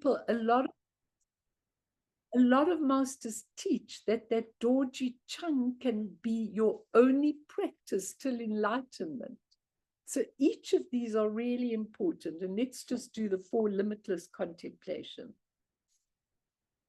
example, a lot of masters teach that Dorji Chang can be your only practice till enlightenment. So each of these are really important. And let's just do the 4 limitless contemplation.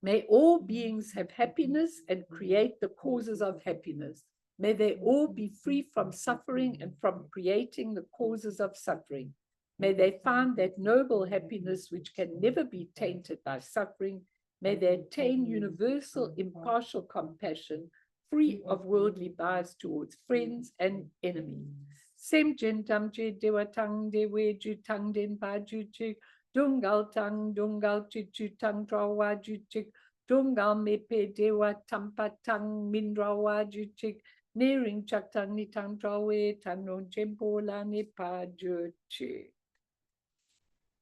May all beings have happiness and create the causes of happiness. May they all be free from suffering and from creating the causes of suffering. May they find that noble happiness which can never be tainted by suffering. May they attain universal impartial compassion, free of worldly bias towards friends and enemies. Sem jen tam je dewa tang de we ju tang den ba ju chik, dungal tang dungal chu chu tang trawa ju chik, dungal me pe dewa tampa tang min rawa ju chik, nearing chak tang ni tang trawe tang non jempo la ne pa ju chik.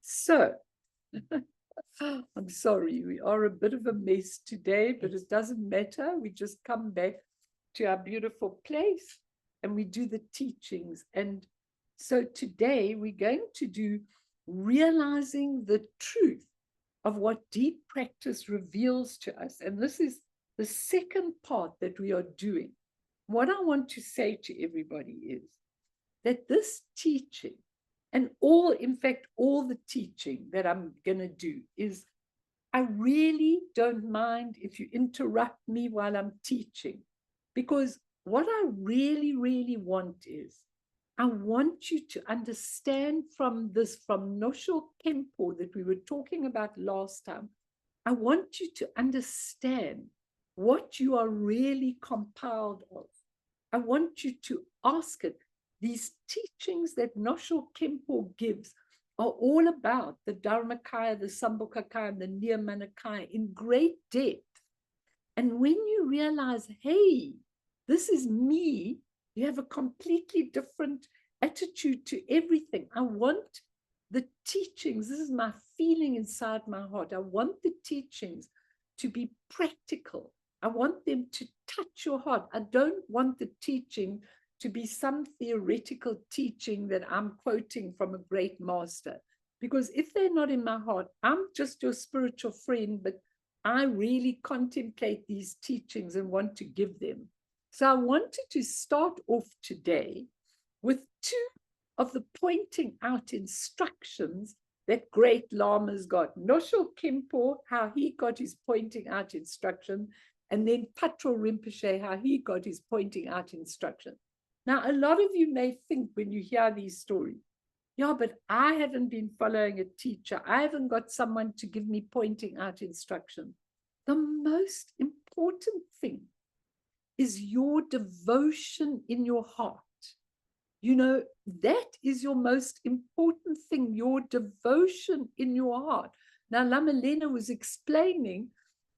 So, I'm sorry, we are a bit of a mess today, but it doesn't matter. We just come back to our beautiful place and we do the teachings. And so today we're going to do realizing the truth of what deep practice reveals to us. And this is the second part that we are doing. What I want to say to everybody is that this teaching, and in fact, all the teaching that I'm going to do is, I really don't mind if you interrupt me while I'm teaching, because what I really, really want is, I want you to understand from Nyoshul Khenpo that we were talking about last time. I want you to understand what you are really compiled of. I want you to ask it. These teachings that Nyoshul Khenpo gives are all about the Dharmakaya, the Sambhogakaya, and the Nirmanakaya in great depth. And when you realize, hey, this is me, you have a completely different attitude to everything. I want the teachings, this is my feeling inside my heart. I want the teachings to be practical. I want them to touch your heart. I don't want the teaching to be some theoretical teaching that I'm quoting from a great master. Because if they're not in my heart, I'm just your spiritual friend, but I really contemplate these teachings and want to give them. So I wanted to start off today with 2 of the pointing out instructions that great lamas got. Nyoshul Khenpo, how he got his pointing out instruction, and then Patrul Rinpoche, how he got his pointing out instruction. Now, a lot of you may think when you hear these stories, yeah, but I haven't been following a teacher. I haven't got someone to give me pointing out instruction. The most important thing is your devotion in your heart. You know, that is your most important thing, your devotion in your heart. Now, Lama Lena was explaining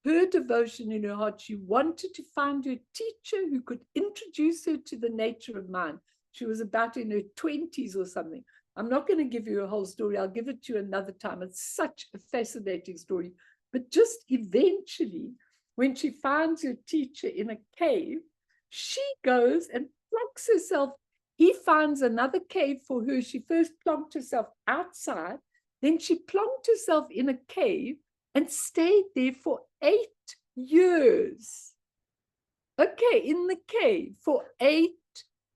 her devotion in her heart. She wanted to find her teacher who could introduce her to the nature of mind. She was about in her 20s or something. I'm not going to give you a whole story. I'll give it to you another time. It's such a fascinating story. But just eventually, when she finds her teacher in a cave, she goes and plonks herself. He finds another cave for her. She first plonked herself outside. Then she plonked herself in a cave and stayed there for 8 years. Okay, in the cave for 8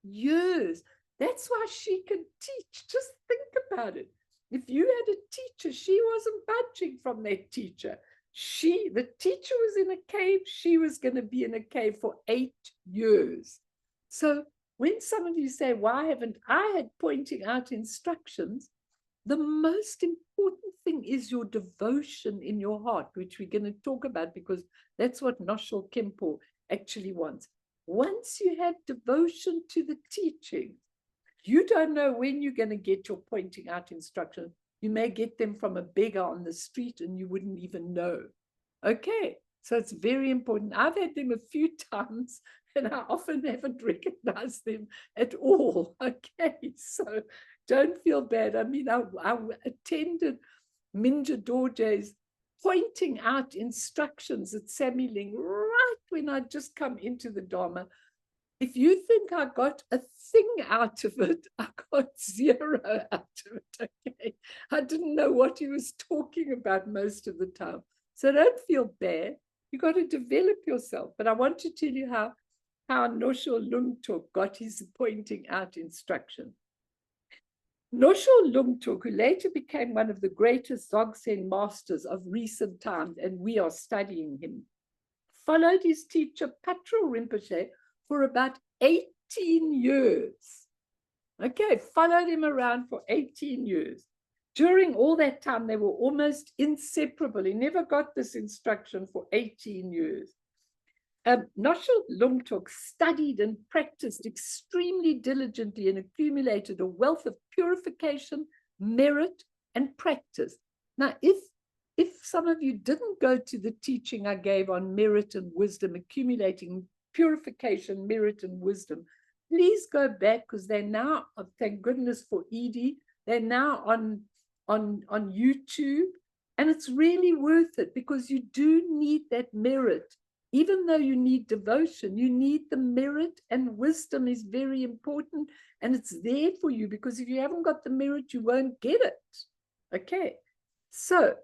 years. That's why she can teach. Just think about it. If you had a teacher, she wasn't budging from that teacher. The teacher was in a cave. She was going to be in a cave for 8 years. So when some of you say, why haven't I had pointing out instructions? The most important thing is your devotion in your heart, which we're going to talk about because that's what Nyoshul Khenpo actually wants. Once you have devotion to the teaching, you don't know when you're going to get your pointing out instructions. You may get them from a beggar on the street and you wouldn't even know. Okay, so it's very important. I've had them a few times and I often haven't recognized them at all. Okay, so don't feel bad. I mean, I attended Minja Dorje's pointing out instructions at Samiling right when I'd just come into the Dharma. If you think I got a thing out of it, I got zero out of it, okay? I didn't know what he was talking about most of the time. So don't feel bad. You got to develop yourself. But I want to tell you how Nyoshul Khenpo got his pointing out instruction. Nyoshul Khenpo, who later became one of the greatest Dzogchen masters of recent times, and we are studying him, followed his teacher Patrul Rinpoche for about 18 years. Okay, followed him around for 18 years. During all that time, they were almost inseparable. He never got this instruction for 18 years. Nyoshul Khenpo studied and practiced extremely diligently and accumulated a wealth of purification, merit, and practice. Now, if some of you didn't go to the teaching I gave on merit and wisdom, accumulating purification, merit, and wisdom, please go back, because they're now, thank goodness for Edie, they're now on YouTube, and it's really worth it, because you do need that merit. Even though you need devotion, you need the merit, and wisdom is very important, and it's there for you, because if you haven't got the merit, you won't get it. Okay, so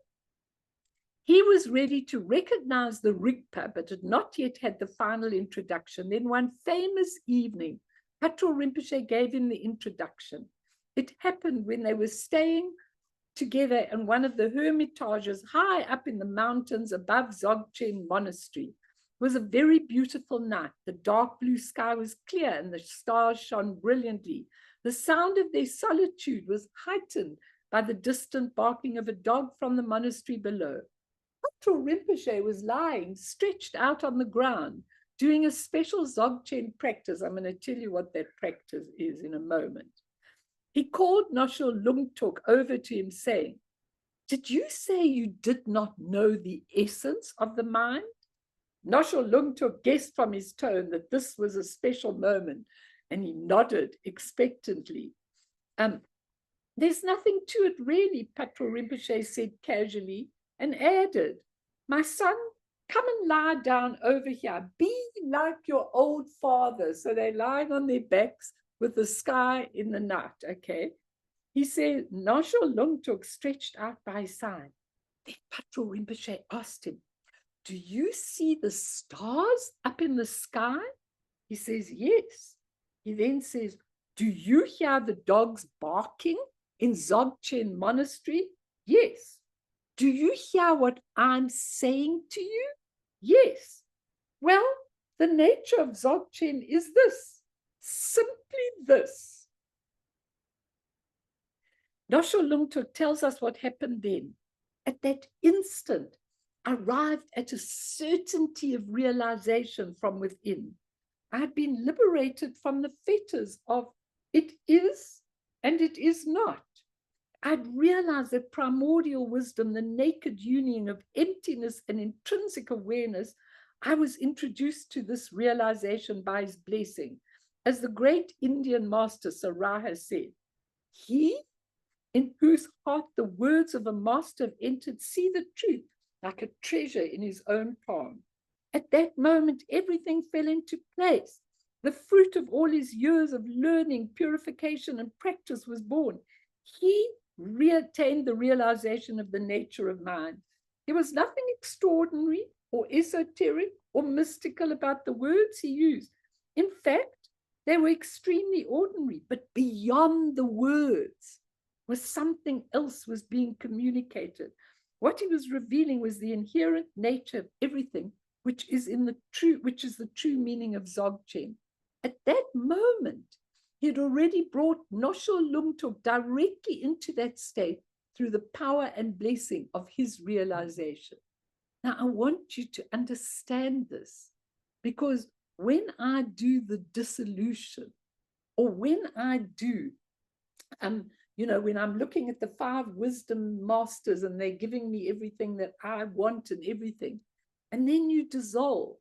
he was ready to recognize the Rigpa, but had not yet had the final introduction. Then one famous evening, Patrul Rinpoche gave him the introduction. It happened when they were staying together in one of the hermitages high up in the mountains above Dzogchen Monastery. It was a very beautiful night. The dark blue sky was clear and the stars shone brilliantly. The sound of their solitude was heightened by the distant barking of a dog from the monastery below. Patrul Rinpoche was lying stretched out on the ground, doing a special Dzogchen practice. I'm going to tell you what that practice is in a moment. He called Nyoshul Khenpo over to him, saying, "Did you say you did not know the essence of the mind?" Nyoshul Khenpo guessed from his tone that this was a special moment, and he nodded expectantly. There's nothing to it really, Patrul Rinpoche said casually, and added, "My son, come and lie down over here. Be like your old father." So they're lying on their backs with the sky in the night, okay? He said, Nyoshul Khenpo stretched out by his side. Then Patrul Rinpoche asked him, "Do you see the stars up in the sky?" He says, "Yes." He then says, "Do you hear the dogs barking in Dzogchen Monastery?" "Yes." "Do you hear what I'm saying to you?" "Yes." "Well, the nature of Dzogchen is this, simply this." Nyoshul Khenpo tells us what happened then. At that instant, arrived at a certainty of realization from within. I had been liberated from the fetters of it is and it is not. I'd realized that primordial wisdom, the naked union of emptiness and intrinsic awareness. I was introduced to this realization by his blessing. As the great Indian master Saraha said, "He in whose heart the words of a master have entered, see the truth like a treasure in his own palm." At that moment, everything fell into place. The fruit of all his years of learning, purification, and practice was born. He attained the realization of the nature of mind. There was nothing extraordinary or esoteric or mystical about the words he used. In fact, they were extremely ordinary, but beyond the words was something else was being communicated. What he was revealing was the inherent nature of everything, which is the true meaning of Dzogchen. At that moment, he had already brought Nyoshul Khenpo directly into that state through the power and blessing of his realization. Now, I want you to understand this, because when I do the dissolution, or when I do, when I'm looking at the 5 wisdom masters and they're giving me everything that I want and everything, and then you dissolve.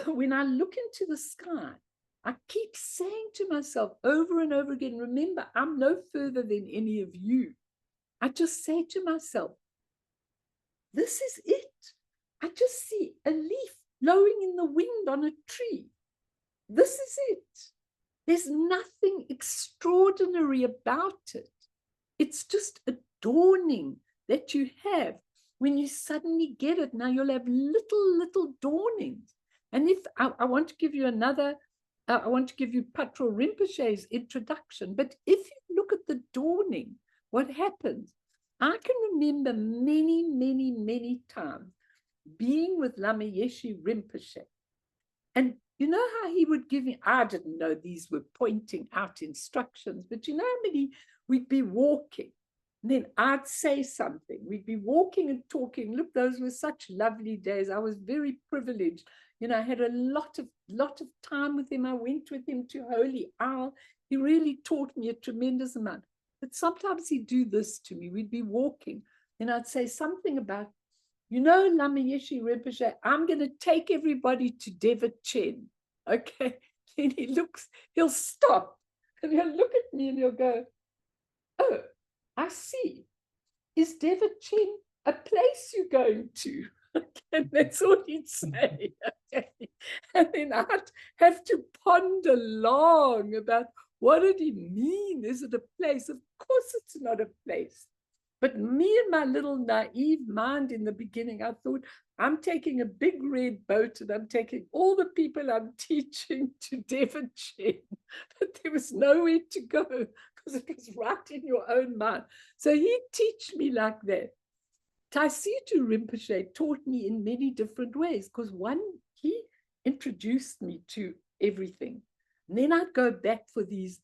When I look into the sky, I keep saying to myself over and over again, remember, I'm no further than any of you. I just say to myself, this is it. I just see a leaf blowing in the wind on a tree. This is it. There's nothing extraordinary about it. It's just a dawning that you have when you suddenly get it. Now you'll have little dawnings. And if I want to give you another, I want to give you Patrul Rinpoche's introduction, but if you look at the dawning, what happens? I can remember many times being with Lama Yeshe Rinpoche. And you know how he would give me, I didn't know these were pointing out instructions, but you know how many, we'd be walking, and then I'd say something. We'd be walking and talking. Look, those were such lovely days. I was very privileged. You know, I had a lot of time with him. I went with him to Holy Isle. He really taught me a tremendous amount. But sometimes he'd do this to me. We'd be walking, and I'd say something about, you know, Lama Yeshe Rinpoche, I'm going to take everybody to Devat Chen. Okay. Then he'll stop and he'll look at me and he'll go, oh, I see. Is Devat Chen a place you're going to? And that's all he'd say. Okay. And then I'd have to ponder long about what did he mean? Is it a place? Of course it's not a place. But me and my little naive mind in the beginning, I thought, I'm taking a big red boat and I'm taking all the people I'm teaching to Devat Chen. But there was nowhere to go because it was right in your own mind. So he'd teach me like that. Taisitu Rinpoche taught me in many different ways because one, he introduced me to everything. And then I'd go back for these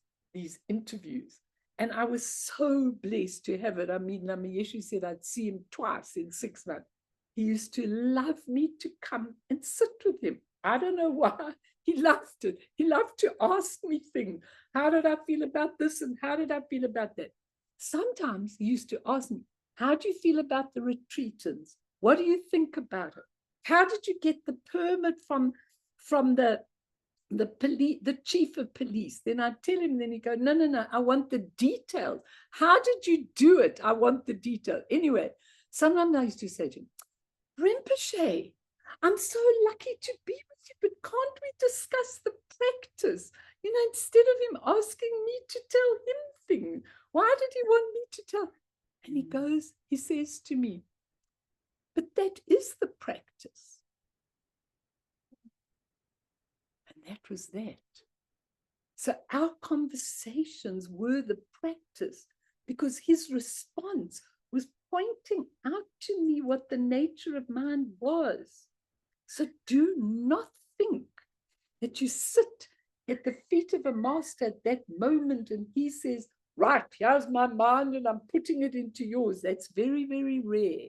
interviews. And I was so blessed to have it. I mean, Lama Yeshe said I'd see him twice in 6 months. He used to love me to come and sit with him. I don't know why. He loved it. He loved to ask me things. How did I feel about this? And how did I feel about that? Sometimes he used to ask me, how do you feel about the retreatants? What do you think about it? How did you get the permit from the chief of police? Then I'd tell him, then he'd go, no, I want the details. How did you do it? I want the detail. Anyway, sometimes I used to say to him, Rinpoche, I'm so lucky to be with you, but can't we discuss the practice? You know, instead of him asking me to tell him things, why did he want me to tell? And he says to me, but that is the practice. And that was that. So our conversations were the practice because his response was pointing out to me what the nature of mind was. So do not think that you sit at the feet of a master at that moment and he says, right, here's my mind and I'm putting it into yours. That's very, very rare.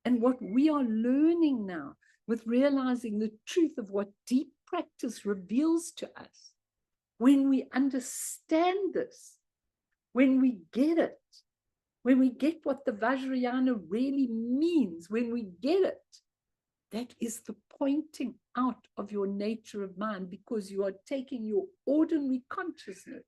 And what we are learning now with realizing the truth of what deep practice reveals to us, when we understand this, when we get it, when we get what the Vajrayana really means, when we get it, that is the pointing out of your nature of mind, because you are taking your ordinary consciousness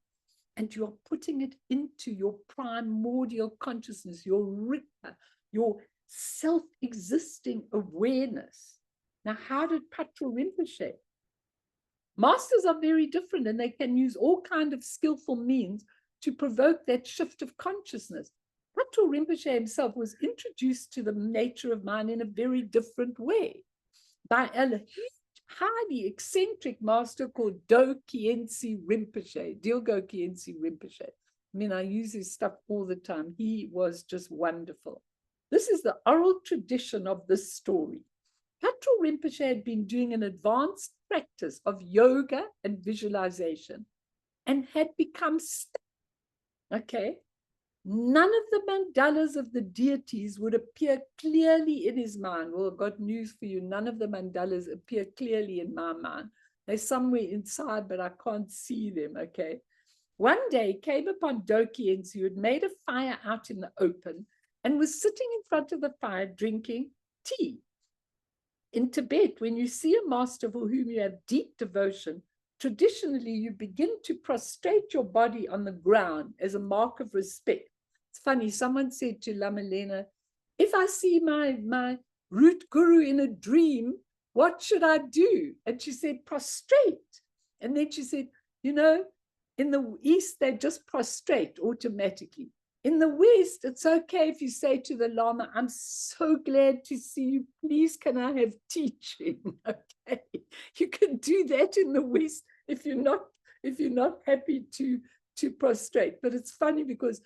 and you are putting it into your primordial consciousness, your Rika, your self-existing awareness. Now, how did Patrul Rinpoche? Masters are very different and they can use all kinds of skillful means to provoke that shift of consciousness. Patrul Rinpoche himself was introduced to the nature of mind in a very different way by a highly eccentric master called Do Khyentse Rinpoche, Dilgo Khyentse Rinpoche. I mean, I use his stuff all the time. He was just wonderful. This is the oral tradition of this story. Patrul Rinpoche had been doing an advanced practice of yoga and visualization and had become stuck. Okay. None of the mandalas of the deities would appear clearly in his mind. Well, I've got news for you. None of the mandalas appear clearly in my mind. They're somewhere inside, but I can't see them, okay? One day he came upon Do Khyentse, who had made a fire out in the open and was sitting in front of the fire drinking tea. In Tibet, when you see a master for whom you have deep devotion, traditionally you begin to prostrate your body on the ground as a mark of respect. It's funny, someone said to Lama Lena, if I see my root guru in a dream, what should I do? And she said, prostrate. And then she said, you know, in the East, they just prostrate automatically. In the West, it's okay if you say to the Lama, I'm so glad to see you. Please, can I have teaching? Okay. You can do that in the West if you're not happy to prostrate. But it's funny because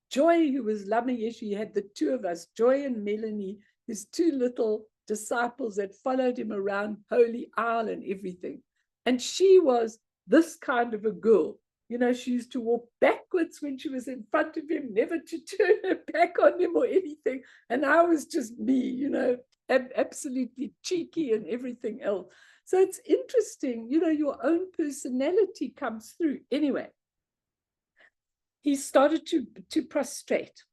Joy, who was Lama Yeshe, had the two of us, Joy and Melanie, his two little disciples that followed him around Holy Isle and everything. And she was this kind of a girl. You know, she used to walk backwards when she was in front of him, never to turn her back on him or anything. And I was just me, you know, absolutely cheeky and everything else. So it's interesting, you know, your own personality comes through. Anyway, he started to prostrate.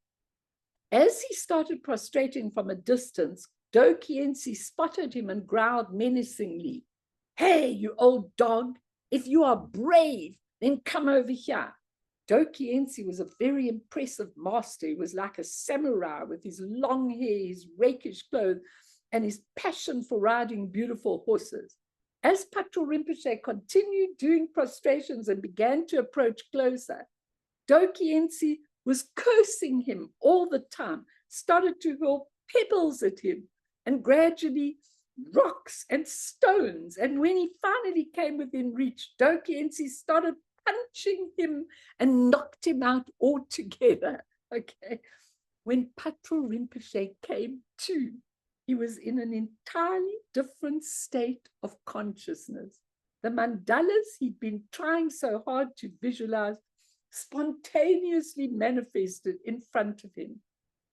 As he started prostrating from a distance, Dokiensi spotted him and growled menacingly, "Hey, you old dog, if you are brave, then come over here." Dokiensi was a very impressive master. He was like a samurai with his long hair, his rakish clothes, and his passion for riding beautiful horses. As Patrul Rinpoche continued doing prostrations and began to approach closer, Dokiensi was cursing him all the time, started to hurl pebbles at him, and gradually rocks and stones. And when he finally came within reach, Dokiensi started punching him and knocked him out altogether. Okay. When Patrul Rinpoche came to, he was in an entirely different state of consciousness. The mandalas he'd been trying so hard to visualize spontaneously manifested in front of him.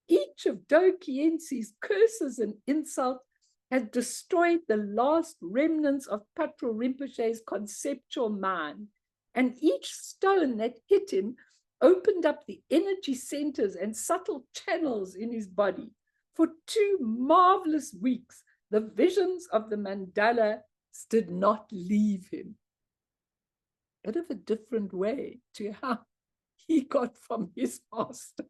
Each of Dokiensi's curses and insults had destroyed the last remnants of Patrul Rinpoche's conceptual mind, and each stone that hit him opened up the energy centers and subtle channels in his body. For 2 marvelous weeks, the visions of the mandala did not leave him. Bit of a different way to how he got from his master.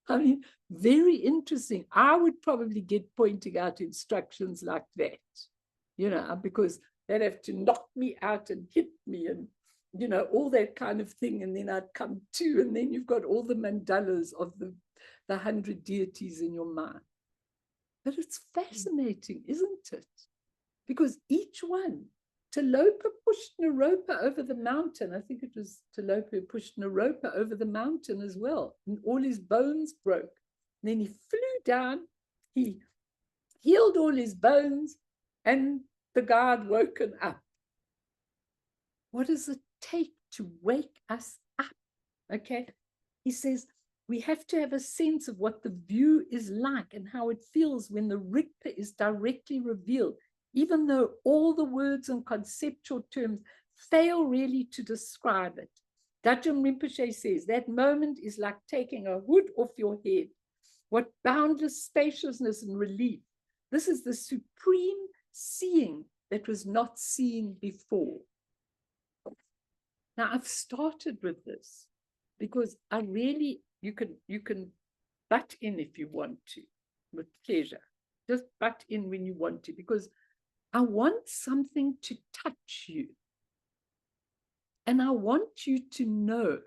I mean, very interesting. I would probably get pointing out instructions like that, you know, because they'd have to knock me out and hit me and, you know, all that kind of thing. And then I'd come to, and then you've got all the mandalas of the 100 deities in your mind. But it's fascinating, isn't it? Because each one, Talopa pushed Naropa over the mountain. I think it was Talopa who pushed Naropa over the mountain as well. And all his bones broke. And then he flew down. He healed all his bones. And the guy had woken up. What does it take to wake us up? Okay. He says, we have to have a sense of what the view is like and how it feels when the Rigpa is directly revealed, even though all the words and conceptual terms fail really to describe it. Dajjal Rinpoche says, that moment is like taking a hood off your head. What boundless spaciousness and relief. This is the supreme seeing that was not seen before. Now, I've started with this because I really, you can butt in if you want to, with pleasure. Just butt in when you want to, because I want something to touch you. And I want you to know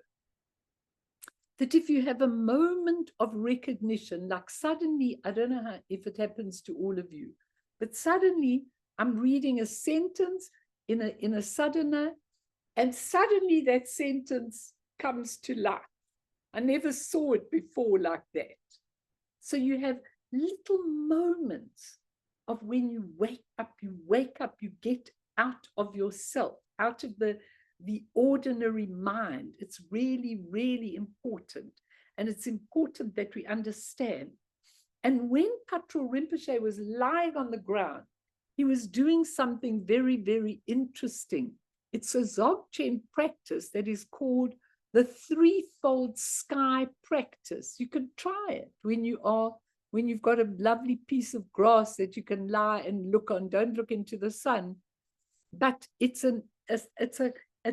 that if you have a moment of recognition, like suddenly, I don't know if it happens to all of you, but suddenly I'm reading a sentence in a sadhana, and suddenly that sentence comes to life. I never saw it before like that. So you have little moments of when you wake up, you get out of yourself, out of the ordinary mind. It's really, really important. And it's important that we understand. And when Patrul Rinpoche was lying on the ground, he was doing something very, very interesting. It's a Dzogchen practice that is called the threefold sky practice. You can try it when you've got a lovely piece of grass that you can lie and look on. Don't look into the sun. But it's a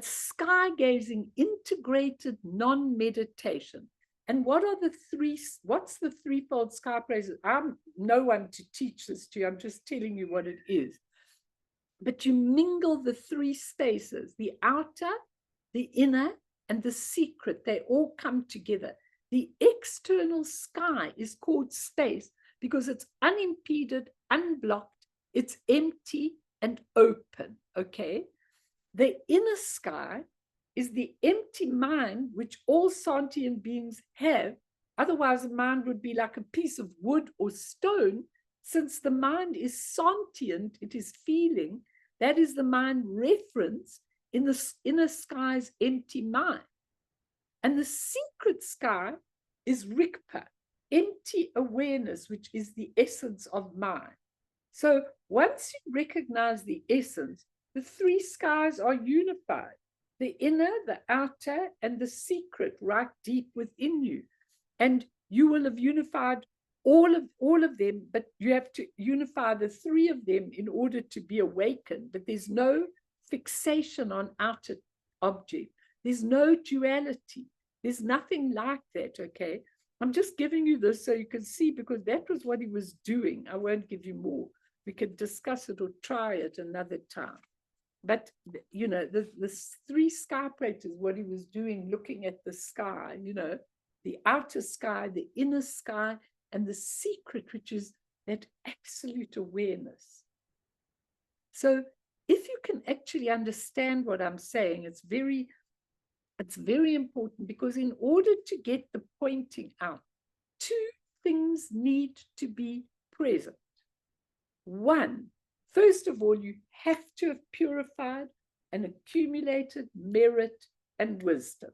sky gazing integrated non-meditation. And what's the threefold sky practice? I'm no one to teach this to you. I'm just telling you what it is. but you mingle the three spaces, the outer, the inner, and the secret. They all come together. The external sky is called space because it's unimpeded, unblocked, it's empty and open, okay? The inner sky is the empty mind, which all sentient beings have. Otherwise, the mind would be like a piece of wood or stone. Since the mind is sentient, it is feeling, that is the mind reference in the inner sky's empty mind. And the secret sky is Rikpa, empty awareness, which is the essence of mind. So once you recognize the essence, the three skies are unified. The inner, the outer, and the secret right deep within you. And you will have unified all of them, but you have to unify the three of them in order to be awakened. But there's no fixation on outer object. There's no duality. There's nothing like that, okay? I'm just giving you this so you can see, because that was what he was doing. I won't give you more. We could discuss it or try it another time. But, you know, the three sky plates is what he was doing, looking at the sky, you know, the outer sky, the inner sky, and the secret, which is that absolute awareness. So if you can actually understand what I'm saying, it's very important, because in order to get the pointing out, two things need to be present. One, first of all, you have to have purified and accumulated merit and wisdom.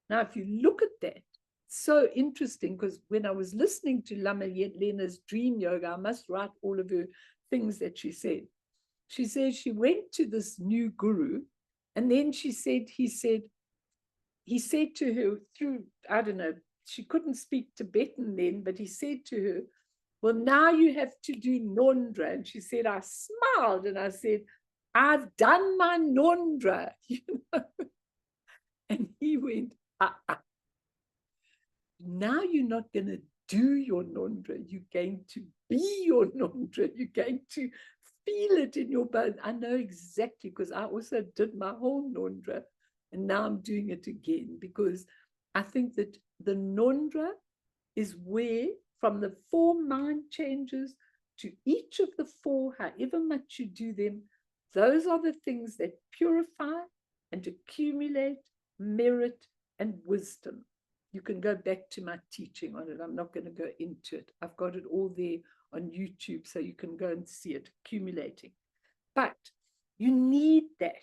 Now, if you look at that, so interesting, because when I was listening to Lama Lena's dream yoga, I must write all of her things that she said. She said she went to this new guru, and then he said to her through, I don't know, she couldn't speak Tibetan then, but he said to her, well, now you have to do Nondra. And she said, I smiled and I said, I've done my Nondra, you know. And he went, now you're not going to do your Nondra, you're going to be your Nondra, you're going to feel it in your bones. I know exactly, because I also did my whole Nondra, and now I'm doing it again, because I think that the Nondra is where, from the 4 mind changes to each of the 4, however much you do them, those are the things that purify and accumulate merit and wisdom. You can go back to my teaching on it. I'm not going to go into it. I've got it all there on YouTube, so you can go and see it accumulating. But you need that.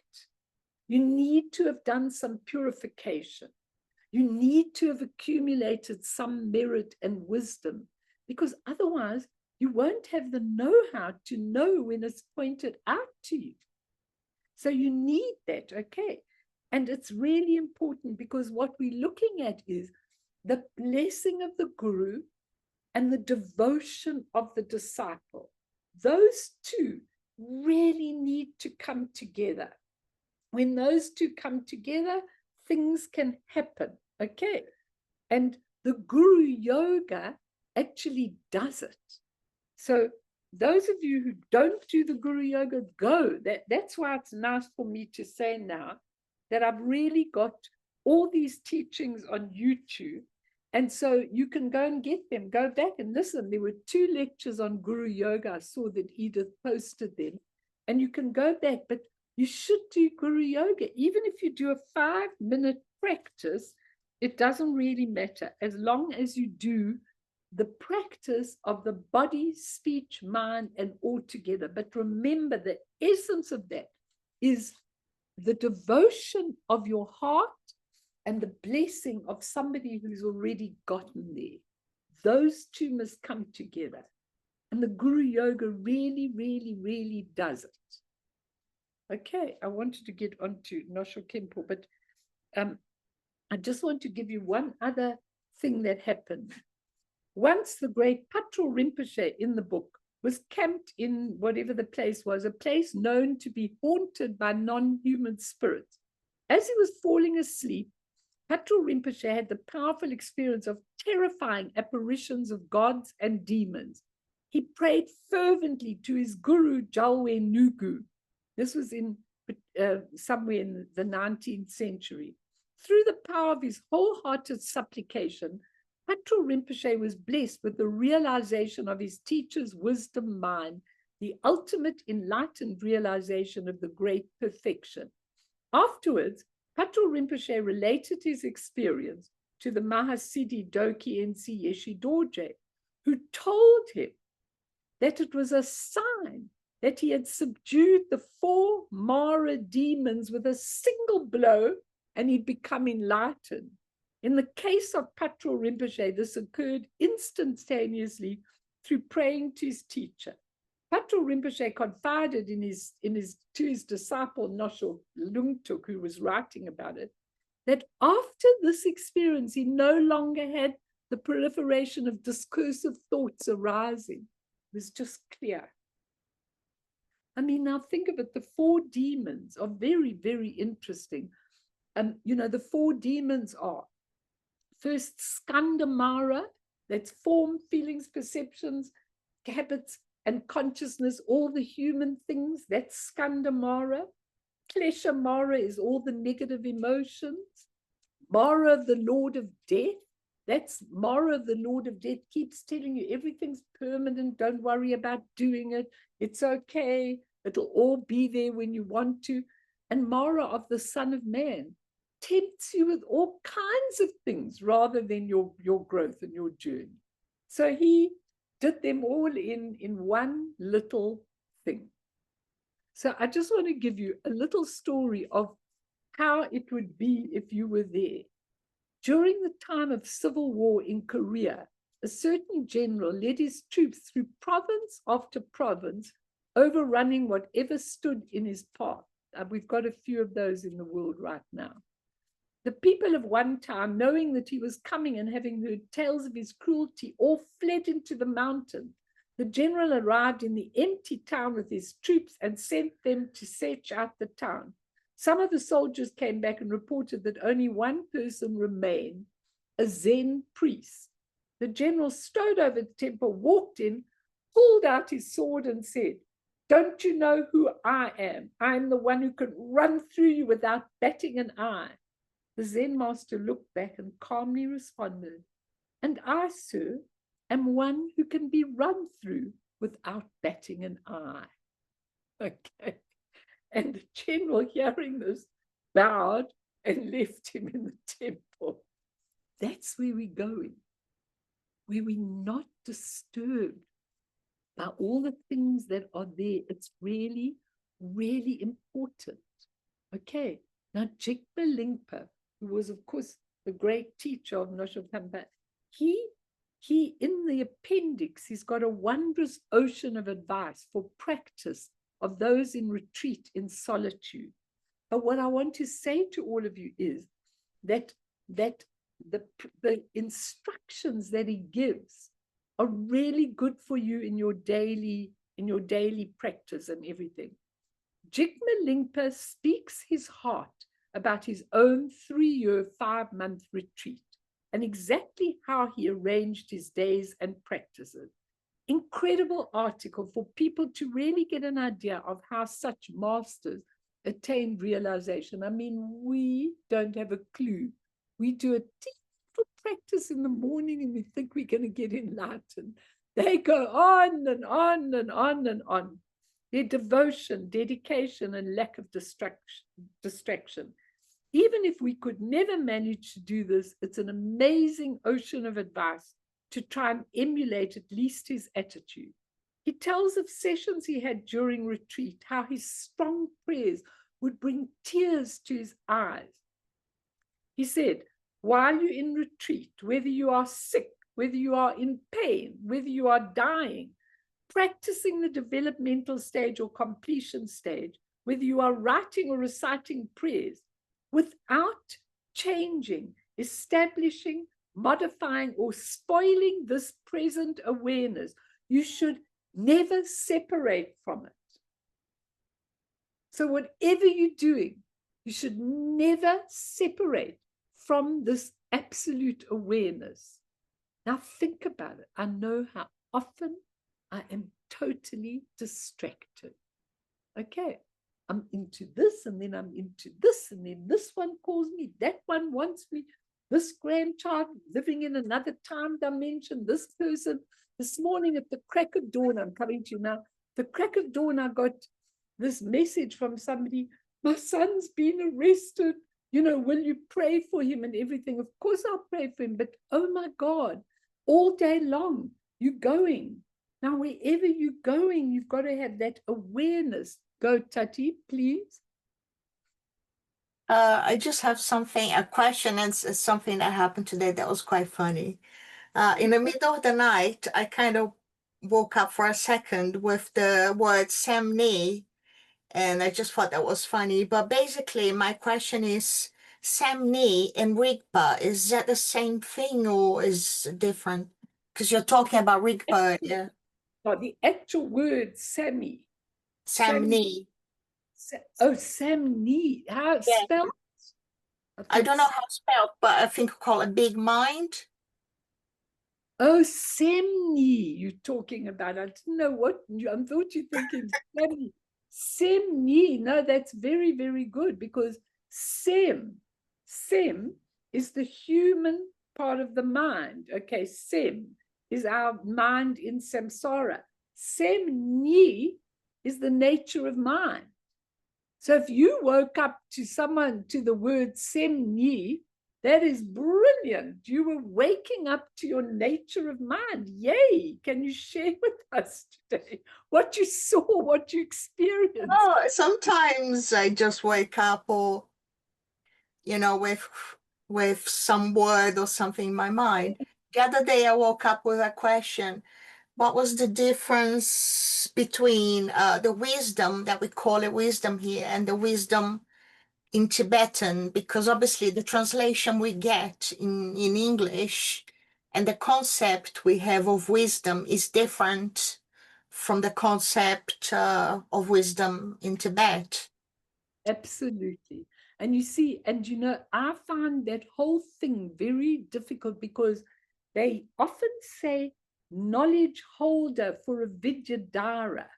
You need to have done some purification. You need to have accumulated some merit and wisdom, because otherwise you won't have the know-how to know when it's pointed out to you. So you need that, okay? And it's really important, because what we're looking at is the blessing of the guru and the devotion of the disciple. Those two really need to come together. When those two come together, things can happen, okay? And the guru yoga actually does it. So those of you who don't do the guru yoga, go. That's why it's nice for me to say now that I've really got all these teachings on YouTube. And so you can go and get them, go back and listen. There were 2 lectures on guru yoga. I saw that Edith posted them, and you can go back, but you should do guru yoga. Even if you do a 5-minute practice, it doesn't really matter, as long as you do the practice of the body, speech, mind, and all together. But remember, the essence of that is the devotion of your heart and the blessing of somebody who's already gotten there. Those two must come together. And the guru yoga really, really, really does it. Okay, I wanted to get on to Nyoshul Khenpo, but I just want to give you one other thing that happened. Once the great Patrul Rinpoche in the book was camped in whatever the place was, a place known to be haunted by non-human spirits. As he was falling asleep, Patrul Rinpoche had the powerful experience of terrifying apparitions of gods and demons. He prayed fervently to his guru, Jalwe Nugu, This was in somewhere in the 19th century. Through the power of his wholehearted supplication, Patrul Rinpoche was blessed with the realization of his teacher's wisdom mind, the ultimate enlightened realization of the great perfection. Afterwards, Patrul Rinpoche related his experience to the Mahasiddhi Doki Nsi Yeshi Dorje, who told him that it was a sign that he had subdued the 4 Mara demons with a single blow and he'd become enlightened. In the case of Patrul Rinpoche, this occurred instantaneously through praying to his teacher. Patrul Rinpoche confided to his disciple Nyoshul Khenpo, who was writing about it, that after this experience, he no longer had the proliferation of discursive thoughts arising. It was just clear. I mean, now think of it, the 4 demons are very, very interesting. The 4 demons are first Skandamara, that's form, feelings, perceptions, habits, and consciousness, all the human things, that's Skandamara. Klesha Mara is all the negative emotions. Mara, the Lord of Death, that's Mara, the Lord of Death, keeps telling you everything's permanent, don't worry about doing it, it's okay, it'll all be there when you want to. And Mara of the Son of Man tempts you with all kinds of things rather than your growth and your journey. So he did them all in one little thing. So I just want to give you a little story of how it would be if you were there. During the time of civil war in Korea, a certain general led his troops through province after province, overrunning whatever stood in his path. We've got a few of those in the world right now. The people of one town, knowing that he was coming and having heard tales of his cruelty, all fled into the mountain. The general arrived in the empty town with his troops and sent them to search out the town. Some of the soldiers came back and reported that only one person remained, a Zen priest. The general strode over the temple, walked in, pulled out his sword and said, "Don't you know who I am? I am the one who can run through you without batting an eye." The Zen master looked back and calmly responded, "And I, sir, am one who can be run through without batting an eye." Okay. And the general, hearing this, bowed and left him in the temple. That's where we're going, where we're not disturbed by all the things that are there. It's really, really important. Okay. Now, Jigme Lingpa, who was, of course, the great teacher of Nyoshul Khenpo, he, in the appendix, he's got a wondrous ocean of advice for practice of those in retreat in solitude. But what I want to say to all of you is that the instructions that he gives are really good for you in your daily practice and everything. Jigme Lingpa speaks his heart about his own 3-year, 5-month retreat and exactly how he arranged his days and practices. Incredible article for people to really get an idea of how such masters attained realization. I mean, we don't have a clue. We do a deep practice in the morning and we think we're going to get enlightened. They go on and on and on and on. Their devotion, dedication, and lack of distraction. Even if we could never manage to do this, it's an amazing ocean of advice to try and emulate at least his attitude. He tells of sessions he had during retreat, how his strong prayers would bring tears to his eyes. He said, while you're in retreat, whether you are sick, whether you are in pain, whether you are dying, practicing the developmental stage or completion stage, whether you are writing or reciting prayers, without changing, establishing, modifying, or spoiling this present awareness, you should never separate from it. So whatever you're doing, you should never separate from this absolute awareness. Now think about it. I know how often I am totally distracted. Okay. I'm into this, and then I'm into this, and then this one calls me, that one wants me, this grandchild living in another time dimension, this person. This morning at the crack of dawn, I'm coming to you now, the crack of dawn, I got this message from somebody, my son's been arrested, will you pray for him and everything? Of course I'll pray for him, but oh my God, all day long, you're going. Now, wherever you're going, you've got to have that awareness. Go, Tati, please. I just have a question, and it's something that happened today that was quite funny. In the middle of the night, I kind of woke up for a second with the word Samni, and I just thought that was funny. But basically, my question is, Samni and Rigpa, is that the same thing or is it different? Because you're talking about Rigpa, yeah. No, the actual word Sammy. Samni. Samni. How Yeah. spelled? I don't know how it's spelled, but I think we call it big mind. Oh, Semni, you're talking about. I didn't know what I thought you're thinking. Semni. Semni. No, that's very, very good, because Sem is the human part of the mind. Okay, Sem is our mind in samsara. Semni is the nature of mind. So if you woke up to the word Semni, that is brilliant. You were waking up to your nature of mind. Yay. Can you share with us today what you saw, what you experienced? Oh, sometimes I just wake up or, with some word or something in my mind. The other day I woke up with a question. What was the difference between the wisdom that we call it wisdom here and the wisdom in Tibetan? Because obviously the translation we get in English and the concept we have of wisdom is different from the concept of wisdom in Tibet. Absolutely. And you see, I find that whole thing very difficult, because they often say knowledge holder for a Vidyadhara.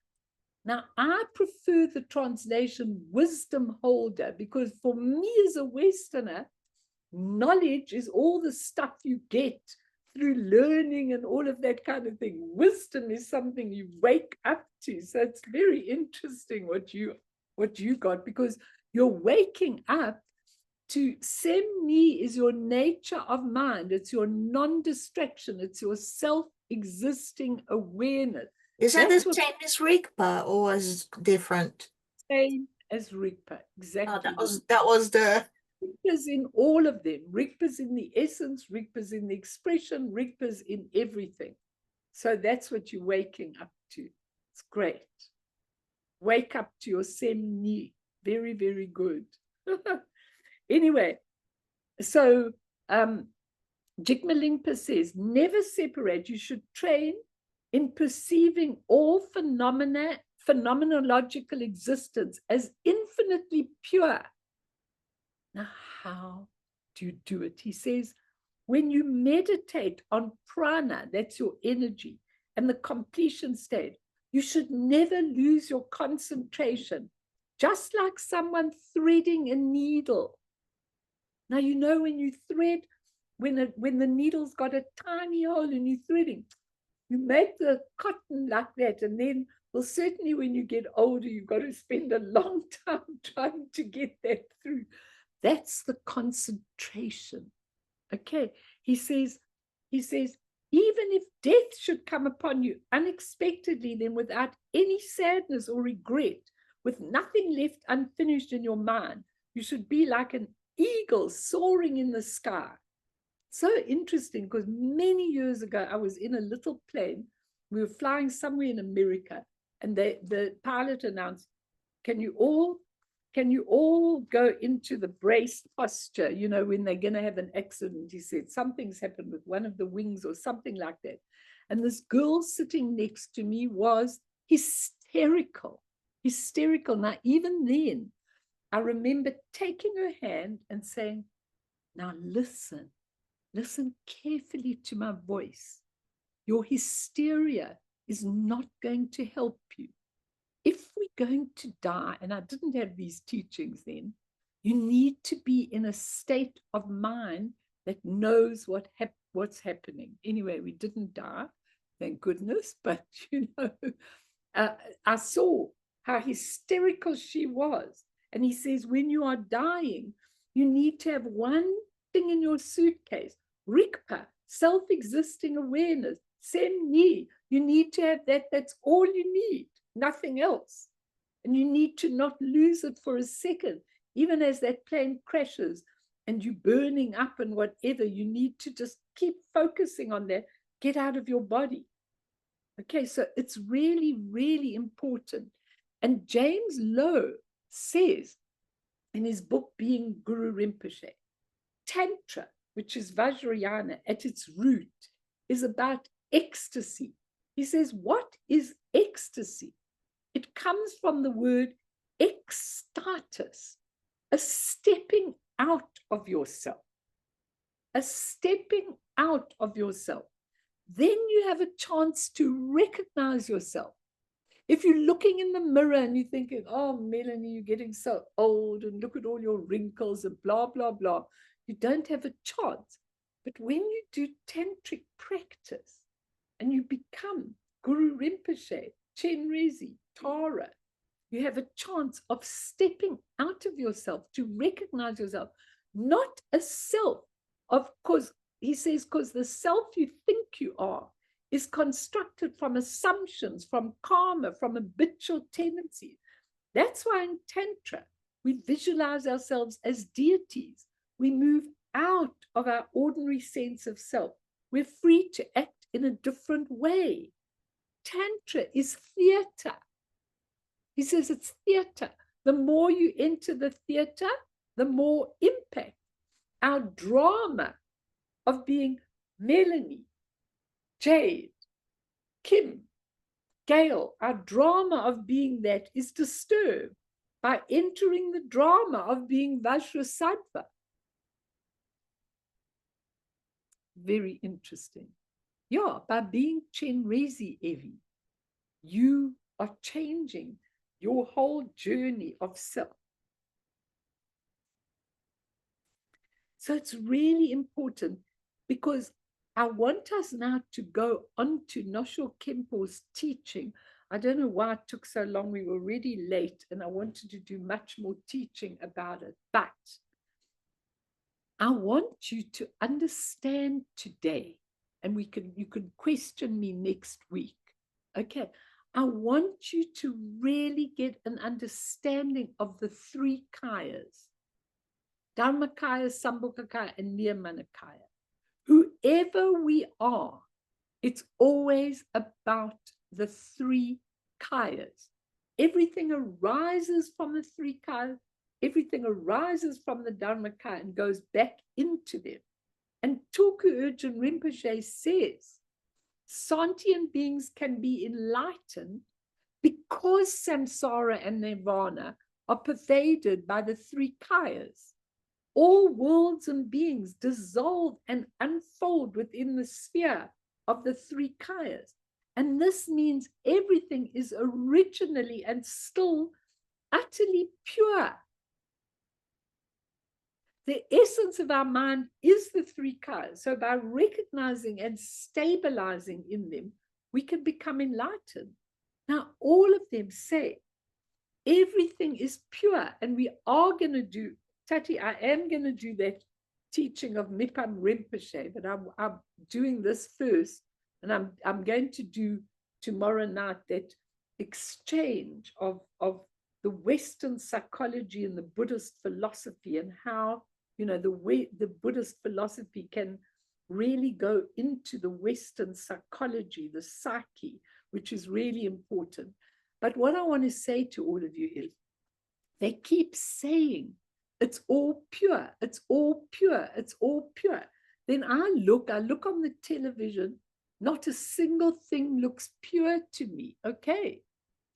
Now, I prefer the translation wisdom holder, because for me as a Westerner, knowledge is all the stuff you get through learning and all of that kind of thing. Wisdom is something you wake up to. So it's very interesting what you got, because you're waking up to Semni is your nature of mind. It's your non-distraction. It's your self-existing awareness. Is that That's the what same as Rigpa or is it different? same as Rigpa. Oh, Exactly. that was the Rigpa's in all of them. Rigpa's in the essence, Rigpa's in the expression, Rigpa's in everything. So that's what you're waking up to. It's great. Wake up to your Semni. Very, very good. Anyway, so Jigme says, never separate. You should train in perceiving all phenomenological existence as infinitely pure. Now, how do you do it? He says, when you meditate on prana, that's your energy, and the completion state, you should never lose your concentration, just like someone threading a needle. Now, when you thread, when the needle's got a tiny hole and you're threading, you make the cotton like that, and then, well, certainly when you get older, you've got to spend a long time trying to get that through. That's the concentration. Okay. He says, even if death should come upon you unexpectedly, then without any sadness or regret, with nothing left unfinished in your mind, you should be like an eagle soaring in the sky. So interesting, because many years ago, I was in a little plane. We were flying somewhere in America, and the pilot announced, can you all go into the braced posture, when they're going to have an accident? He said, something's happened with one of the wings or something like that. And this girl sitting next to me was hysterical. Now, even then, I remember taking her hand and saying, now listen carefully to my voice. Your hysteria is not going to help you. if we're going to die, and I didn't have these teachings then, you need to be in a state of mind that knows what's happening. Anyway, we didn't die, thank goodness, but I saw how hysterical she was. And he says, when you are dying, you need to have one thing in your suitcase, Rikpa, self-existing awareness, Semni. You need to have that. That's all you need, nothing else. And you need to not lose it for a second. Even as that plane crashes and you're burning up and whatever, you need to just keep focusing on that. Get out of your body. Okay, so it's really, really important. And James Lowe says in his book, Being Guru Rinpoche, Tantra, which is Vajrayana at its root, is about ecstasy. He says, what is ecstasy? It comes from the word ekstatus, a stepping out of yourself, a stepping out of yourself. Then you have a chance to recognize yourself. If you're looking in the mirror and you're thinking, oh, Melanie, you're getting so old and look at all your wrinkles and blah, blah, blah, you don't have a chance. But when you do tantric practice and you become Guru Rinpoche, Chenrezi, Tara, you have a chance of stepping out of yourself to recognize yourself, not a self. Of course, he says, because the self you think you are is constructed from assumptions, from karma, from habitual tendencies. That's why in Tantra, we visualize ourselves as deities. We move out of our ordinary sense of self. We're free to act in a different way. Tantra is theater. He says it's theater. The more you enter the theater, the more impact. Our drama of being Melanie, Jade, Kim, Gail, our drama of being that is disturbed by entering the drama of being Vajrasattva. Very interesting. Yeah, by being Chenrezi Evi, you are changing your whole journey of self. So it's really important, because I want us now to go on to Nyoshul Khenpo's teaching. I don't know why it took so long. We were already late and I wanted to do much more teaching about it. But I want you to understand today, and you can question me next week. Okay. I want you to really get an understanding of the three kayas, Dharmakaya, Sambhogakaya, and Nirmanakaya. Whoever we are, it's always about the three kayas. Everything arises from the three kayas. Everything arises from the Dharmakaya and goes back into them. And Tulku Urgyen Rinpoche says, sentient beings can be enlightened because samsara and nirvana are pervaded by the three kayas. All worlds and beings dissolve and unfold within the sphere of the three kayas. And this means everything is originally and still utterly pure. The essence of our mind is the three kayas. So by recognizing and stabilizing in them, we can become enlightened. Now, all of them say everything is pure, and we are going to do, Tati, I am going to do that teaching of Nippon Rinpoche, but I'm doing this first, and I'm going to do tomorrow night that exchange of the Western psychology and the Buddhist philosophy, and how, the way the Buddhist philosophy can really go into the Western psychology, the psyche, which is really important. But what I want to say to all of you is, they keep saying, it's all pure, it's all pure, it's all pure. Then I look on the television, not a single thing looks pure to me. Okay,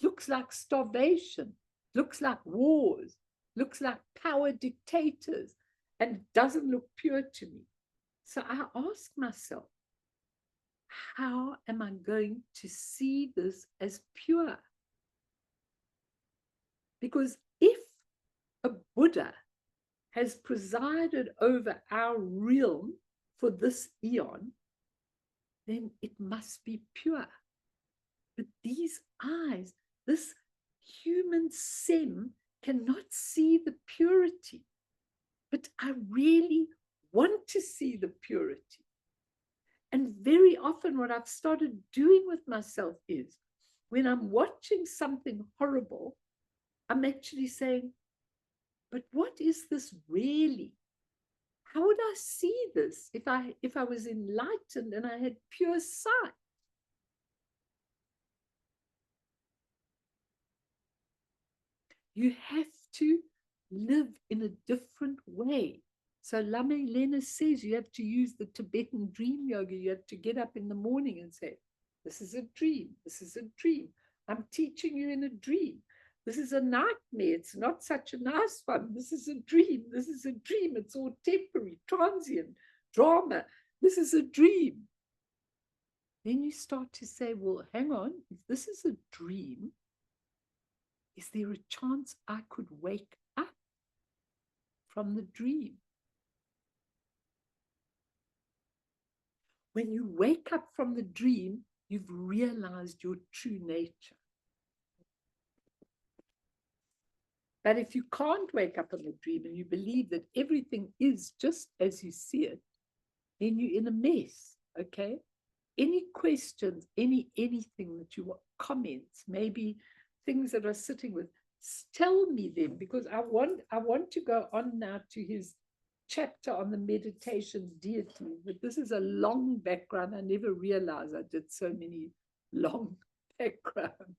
looks like starvation, looks like wars, looks like power dictators, and doesn't look pure to me. So I ask myself, how am I going to see this as pure? Because if a Buddha has presided over our realm for this eon, then it must be pure. But these eyes, this human sem cannot see the purity. But I really want to see the purity. And very often what I've started doing with myself is when I'm watching something horrible, I'm actually saying, but what is this really? How would I see this if I was enlightened and I had pure sight? You have to live in a different way. So Lama Elena says you have to use the Tibetan dream yoga. You have to get up in the morning and say, this is a dream. This is a dream. I'm teaching you in a dream. This is a nightmare. It's not such a nice one. This is a dream. This is a dream. It's all temporary, transient, drama. This is a dream. Then you start to say, well, hang on. If this is a dream, is there a chance I could wake up from the dream? When you wake up from the dream, you've realized your true nature. But if you can't wake up from the dream and you believe that everything is just as you see it, then you're in a mess, okay? Any questions, anything that you want, comments, maybe things that are sitting with, tell me them, because I want to go on now to his chapter on the meditation deity, but this is a long background. I never realized I did so many long backgrounds.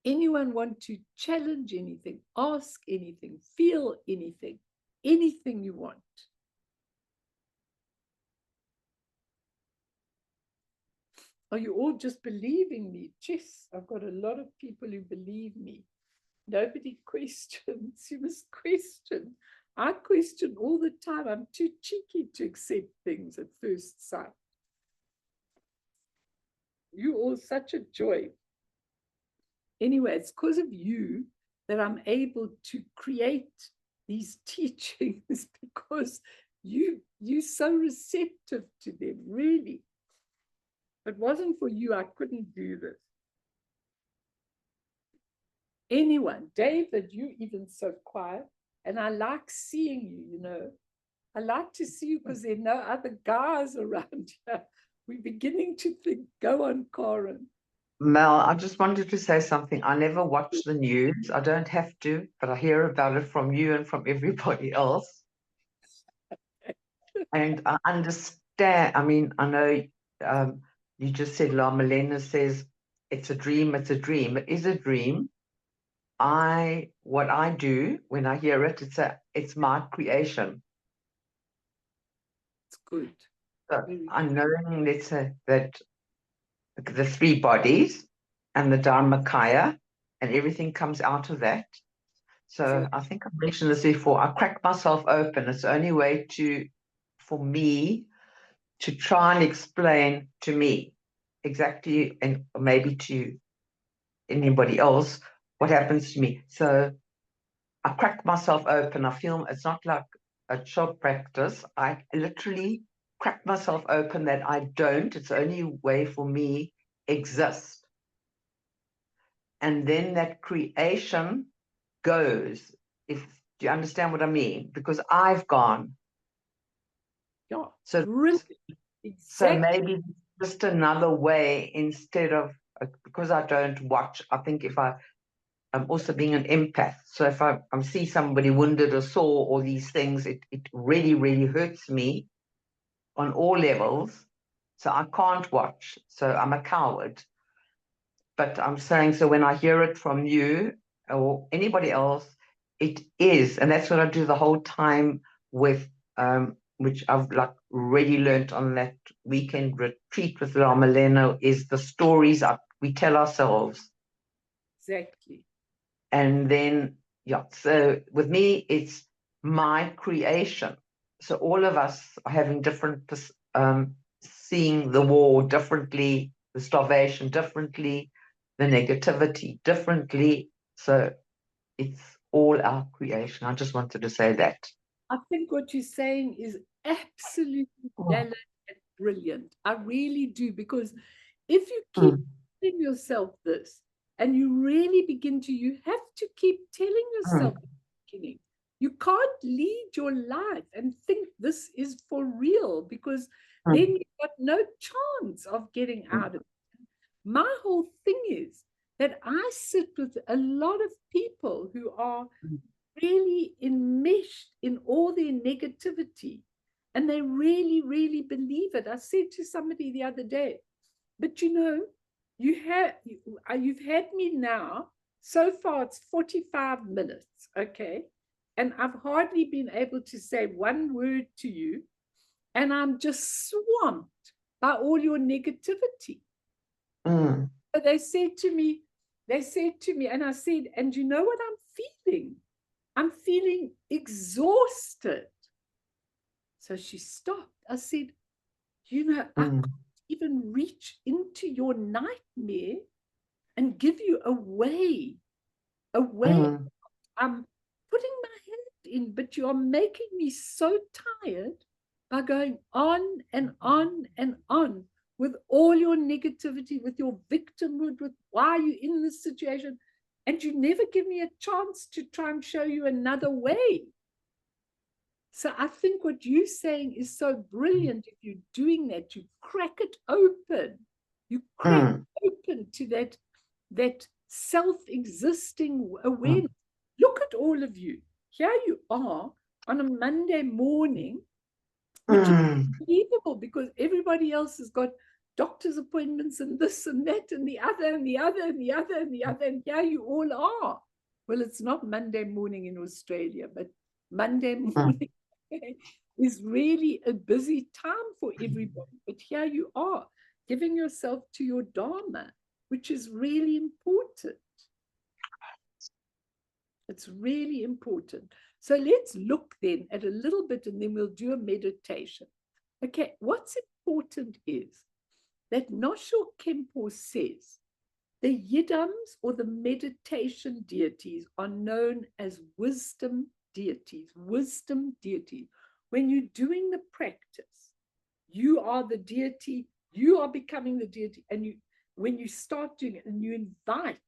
Anyone want to challenge anything, ask anything, feel anything, anything you want? Are you all just believing me? Yes, I've got a lot of people who believe me. Nobody questions. You must question. I question all the time. I'm too cheeky to accept things at first sight. You're all such a joy. Anyway, it's because of you that I'm able to create these teachings, because you're so receptive to them, really. If it wasn't for you, I couldn't do this. Anyone, David, you even so quiet, and I like seeing you, you know. I like to see you because there are no other guys around here. We're beginning to think, go on, Karen. Mel, I just wanted to say something. I never watch the news. I don't have to, but I hear about it from you and from everybody else. And I understand. I mean, I know you just said La Milena says it's a dream, it's a dream. It is a dream. What I do when I hear it, it's my creation. It's good. So I know, let's say, that the three bodies and the Dharmakaya and everything comes out of that. So I think I mentioned this before. I crack myself open. It's the only way for me to try and explain to me exactly, and maybe to anybody else, what happens to me. So I crack myself open. I feel it's not like a short practice. I literally crack myself open that I don't. It's the only way for me exist. And then that creation goes. Do you understand what I mean? Because I've gone. Yeah. So, exactly. So maybe just another way, instead of, because I don't watch, I think I'm also being an empath. So if I see somebody wounded or sore or these things, it really, really hurts me on all levels. So I can't watch. So I'm a coward. But I'm saying, so when I hear it from you or anybody else, it is, and that's what I do the whole time with, which I've like really learned on that weekend retreat with La Milena, is the stories we tell ourselves. Exactly. And then, yeah, so with me, it's my creation. So all of us are having different, seeing the war differently, the starvation differently, the negativity differently. So it's all our creation. I just wanted to say that. I think what you're saying is absolutely valid and brilliant. I really do, because if you keep telling yourself this and you really begin to, you have to keep telling yourself at the beginning. You can't lead your life and think this is for real, because then you've got no chance of getting out of it. My whole thing is that I sit with a lot of people who are really enmeshed in all their negativity, and they really, really believe it. I said to somebody the other day, but you know, you've had me now, so far it's 45 minutes, okay? And I've hardly been able to say one word to you, and I'm just swamped by all your negativity. So they said to me, and I said, and you know what I'm feeling? I'm feeling exhausted. So she stopped. I said, you know, I can't even reach into your nightmare and give you a way. I'm putting my hand in, but you are making me so tired by going on and on and on with all your negativity, with your victimhood, with why you're in this situation. And you never give me a chance to try and show you another way. So I think what you're saying is so brilliant. If you're doing that, you crack it open. You crack open to that self-existing awareness. Look at all of you. Here you are on a Monday morning, which is unbelievable, because everybody else has got doctor's appointments and this and that and the other and the other and the other and the other. And here you all are. Well, it's not Monday morning in Australia, but Monday morning is really a busy time for everybody. But here you are, giving yourself to your Dharma, which is really important. It's really important. So let's look then at a little bit, and then we'll do a meditation. Okay, what's important is that Nyoshul Khenpo says the yidams, or the meditation deities, are known as wisdom deities. Wisdom deities. When you're doing the practice, you are the deity, you are becoming the deity, and when you start doing it and you invite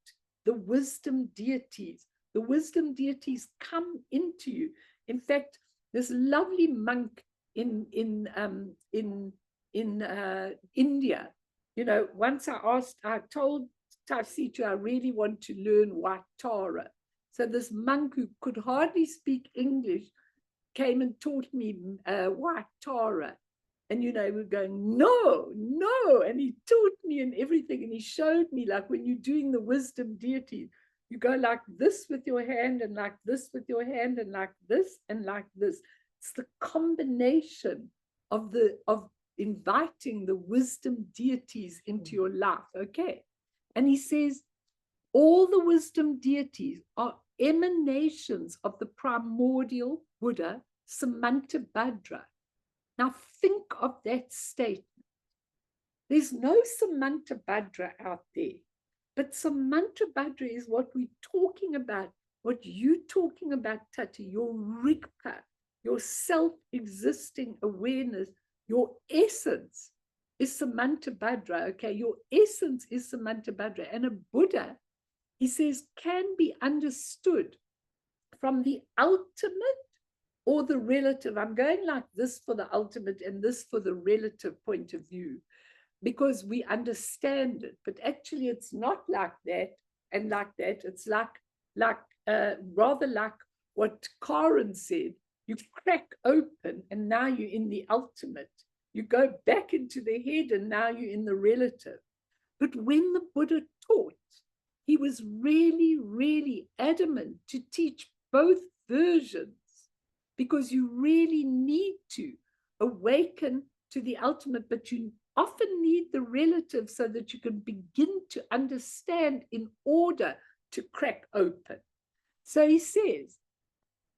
the wisdom deities come into you. In fact, this lovely monk in India, you know, once I told Tafsitu I really want to learn White Tara. So this monk who could hardly speak English came and taught me White Tara. And, you know, we're going, no, no. And he taught me and everything. And he showed me, like, when you're doing the wisdom deity, you go like this with your hand, and like this with your hand, and like this and like this. It's the combination of inviting the wisdom deities into your life. Okay. And he says, all the wisdom deities are emanations of the primordial Buddha, Samantabhadra. Now think of that statement. There's no Samantabhadra out there, but Samantabhadra is what we're talking about, what you're talking about, Tati, your Rigpa, your self-existing awareness, your essence is Samantabhadra, okay? Your essence is Samantabhadra. And a Buddha, he says, can be understood from the ultimate or the relative. I'm going like this for the ultimate and this for the relative point of view, because we understand it. But actually, it's not like that and like that. It's rather like what Karen said. You crack open, and now you're in the ultimate. You go back into the head, and now you're in the relative. But when the Buddha taught, he was really, really adamant to teach both versions, because you really need to awaken to the ultimate, but you often need the relative so that you can begin to understand in order to crack open. So he says,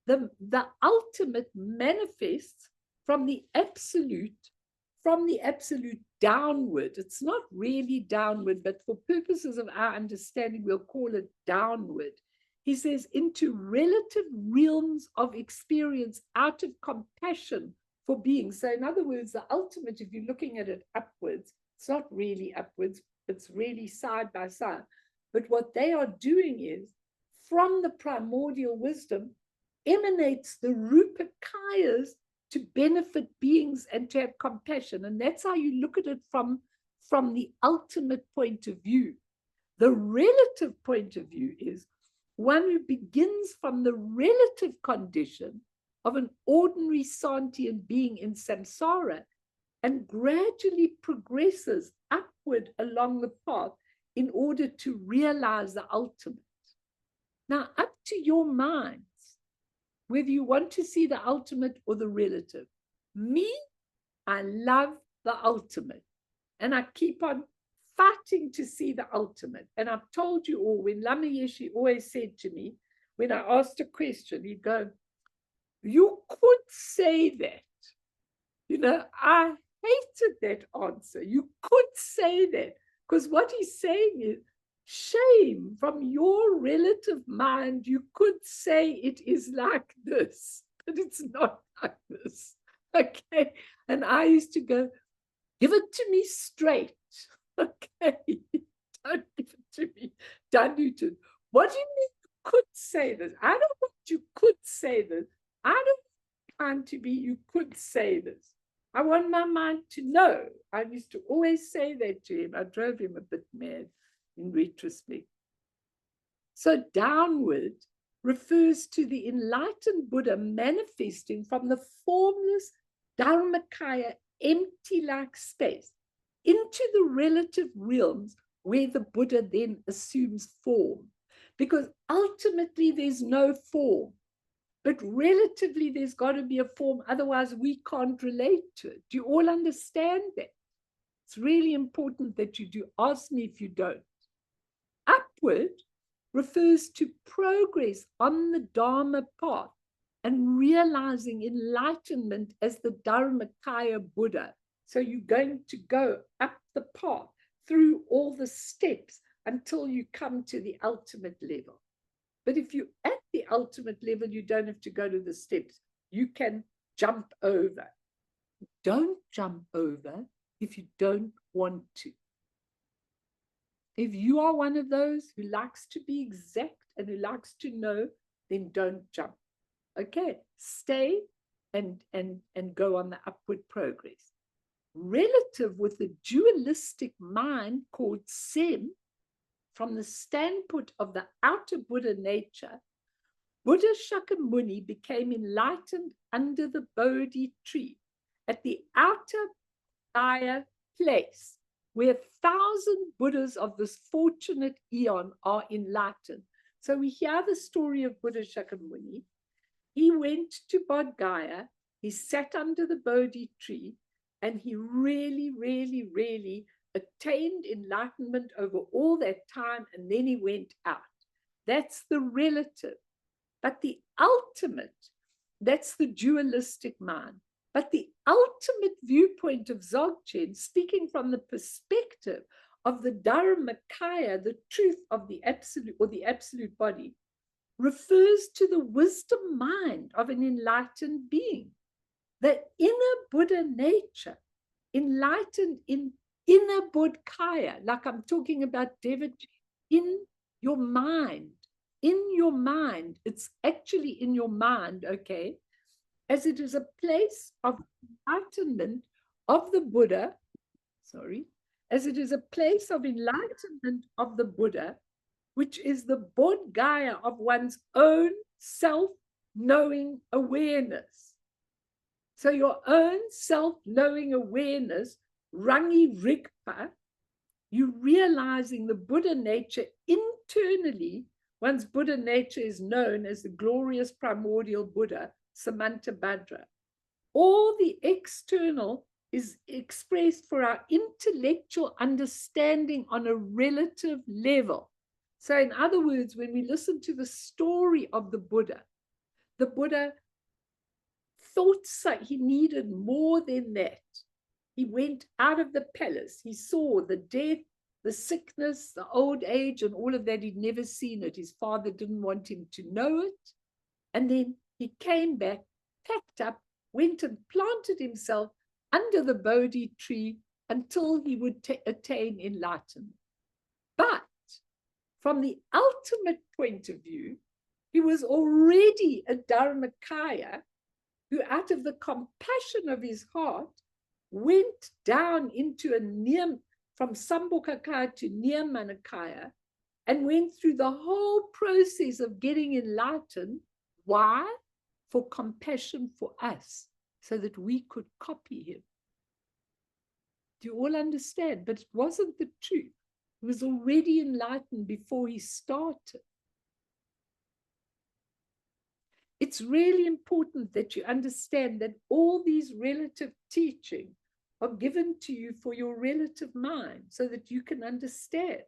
the ultimate manifests from the absolute, from the absolute downward. It's not really downward, but for purposes of our understanding, we'll call it downward. He says, into relative realms of experience out of compassion for beings. So in other words, the ultimate, if you're looking at it upwards, it's not really upwards, it's really side by side. But what they are doing is, from the primordial wisdom emanates the rupakayas to benefit beings and to have compassion. And that's how you look at it from the ultimate point of view. The relative point of view is one who begins from the relative condition of an ordinary sentient being in samsara and gradually progresses upward along the path in order to realize the ultimate. Now, up to your minds, whether you want to see the ultimate or the relative. Me, I love the ultimate. And I keep on fighting to see the ultimate. And I've told you all, when Lama Yeshe always said to me, when I asked a question, he'd go, you could say that. You know, I hated that answer. You could say that. Because what he's saying is, shame, from your relative mind, you could say it is like this, but it's not like this. Okay. And I used to go, give it to me straight. Okay. Don't give it to me diluted. What do you mean you could say this? I don't want you could say this. I don't want to be you could say this. I want my mind to know. I used to always say that to him. I drove him a bit mad in retrospect. So downward refers to the enlightened Buddha manifesting from the formless Dharmakaya empty-like space into the relative realms where the Buddha then assumes form. Because ultimately there's no form, but relatively there's got to be a form, otherwise we can't relate to it. Do you all understand that? It's really important that you do. Ask me if you don't. Upward refers to progress on the Dharma path and realizing enlightenment as the Dharmakaya Buddha. So you're going to go up the path through all the steps until you come to the ultimate level. But if you're at the ultimate level, you don't have to go to the steps. You can jump over. Don't jump over if you don't want to. If you are one of those who likes to be exact and who likes to know, then don't jump. Okay, stay and go on the upward progress. Relative with the dualistic mind called Sem, from the standpoint of the outer Buddha nature, Buddha Shakyamuni became enlightened under the Bodhi tree at the outer Gaia place, where 1,000 Buddhas of this fortunate eon are enlightened. So we hear the story of Buddha Shakyamuni. He went to Bodh Gaya, he sat under the Bodhi tree, and he really, really, really attained enlightenment over all that time, and then he went out. That's the relative. But the ultimate, that's the dualistic mind. But the ultimate viewpoint of Dzogchen, speaking from the perspective of the Dharmakaya, the truth of the absolute or the absolute body, refers to the wisdom mind of an enlightened being. The inner Buddha nature, enlightened in inner Bodhikaya, like I'm talking about Devotee, in your mind. In your mind, it's actually in your mind, okay, as it is a place of enlightenment of the Buddha, as it is a place of enlightenment of the Buddha, which is the Bodh Gaya of one's own self-knowing awareness. So your own self-knowing awareness, Rangi Rigpa, you realizing the Buddha nature internally. One's Buddha nature is known as the glorious primordial Buddha, Samantabhadra. All the external is expressed for our intellectual understanding on a relative level. So in other words, when we listen to the story of the Buddha thought so, he needed more than that. he went out of the palace. He saw the death, the sickness, the old age, and all of that. He'd never seen it. His father didn't want him to know it. And then he came back, packed up, went and planted himself under the Bodhi tree until he would attain enlightenment. But from the ultimate point of view, he was already a Dharmakaya who, out of the compassion of his heart, went down into from Sambhogakaya to Nirmanakaya and went through the whole process of getting enlightened. Why? For compassion for us, so that we could copy him. Do you all understand? But it wasn't the truth. He was already enlightened before he started. It's really important that you understand that all these relative teachings are given to you for your relative mind so that you can understand.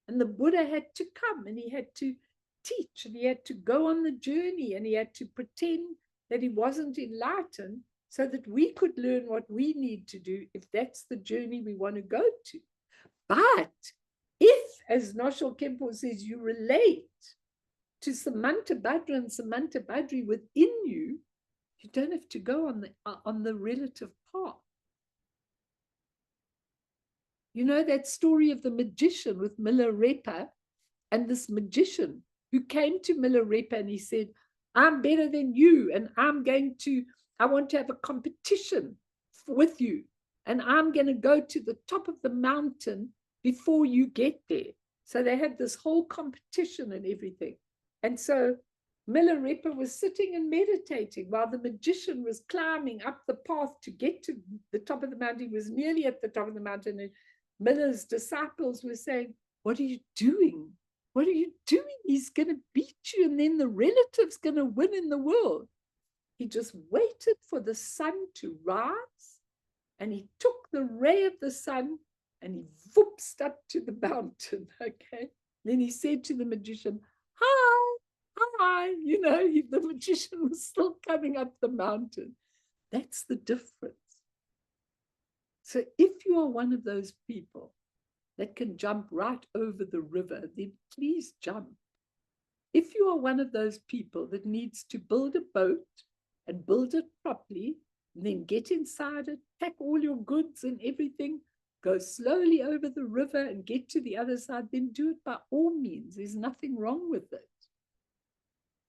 And the Buddha had to come and he had to teach and he had to go on the journey and he had to pretend that he wasn't enlightened so that we could learn what we need to do if that's the journey we want to go to. But if, as Nyoshul Khenpo says, you relate to Samantabhadra and Samantabhadri within you, you don't have to go on the relative path. You know that story of the magician with Milarepa, and this magician who came to Milarepa and he said, I'm better than you and I want to have a competition with you and I'm going to go to the top of the mountain before you get there. So they had this whole competition and everything. And so Milarepa was sitting and meditating while the magician was climbing up the path to get to the top of the mountain. He was nearly at the top of the mountain and Miller's disciples were saying, what are you doing? What are you doing? He's going to beat you and then the relative's going to win in the world. He just waited for the sun to rise and he took the ray of the sun and he whooped up to the mountain, okay? Then he said to the magician, hi, hi. You know, the magician was still coming up the mountain. That's the difference. So if you are one of those people that can jump right over the river, then please jump. If you are one of those people that needs to build a boat and build it properly, and then get inside it, pack all your goods and everything, go slowly over the river and get to the other side, then do it by all means. There's nothing wrong with it.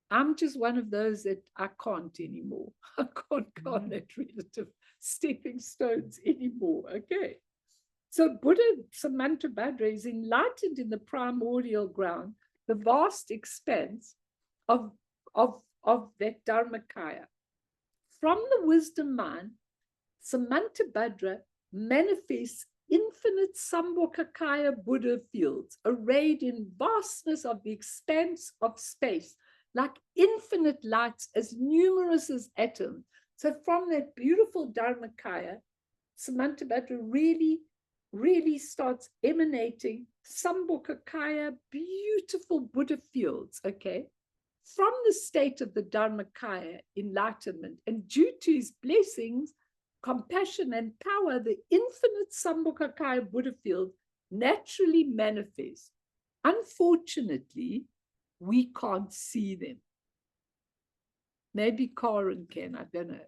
I'm just one of those that I can't anymore. I can't go on that relative stepping stones anymore, okay? So Buddha Samantabhadra is enlightened in the primordial ground, the vast expanse of that Dharmakaya. From the wisdom mind, Samantabhadra manifests infinite Sambhogakaya Buddha fields, arrayed in vastness of the expanse of space, like infinite lights as numerous as atoms. So from that beautiful Dharmakaya, Samantabhadra really starts emanating Sambhogakaya, beautiful Buddha fields, okay? From the state of the Dharmakaya, enlightenment, and due to his blessings, compassion, and power, the infinite Sambhogakaya Buddha field naturally manifests. Unfortunately, we can't see them. Maybe Karen can, I don't know.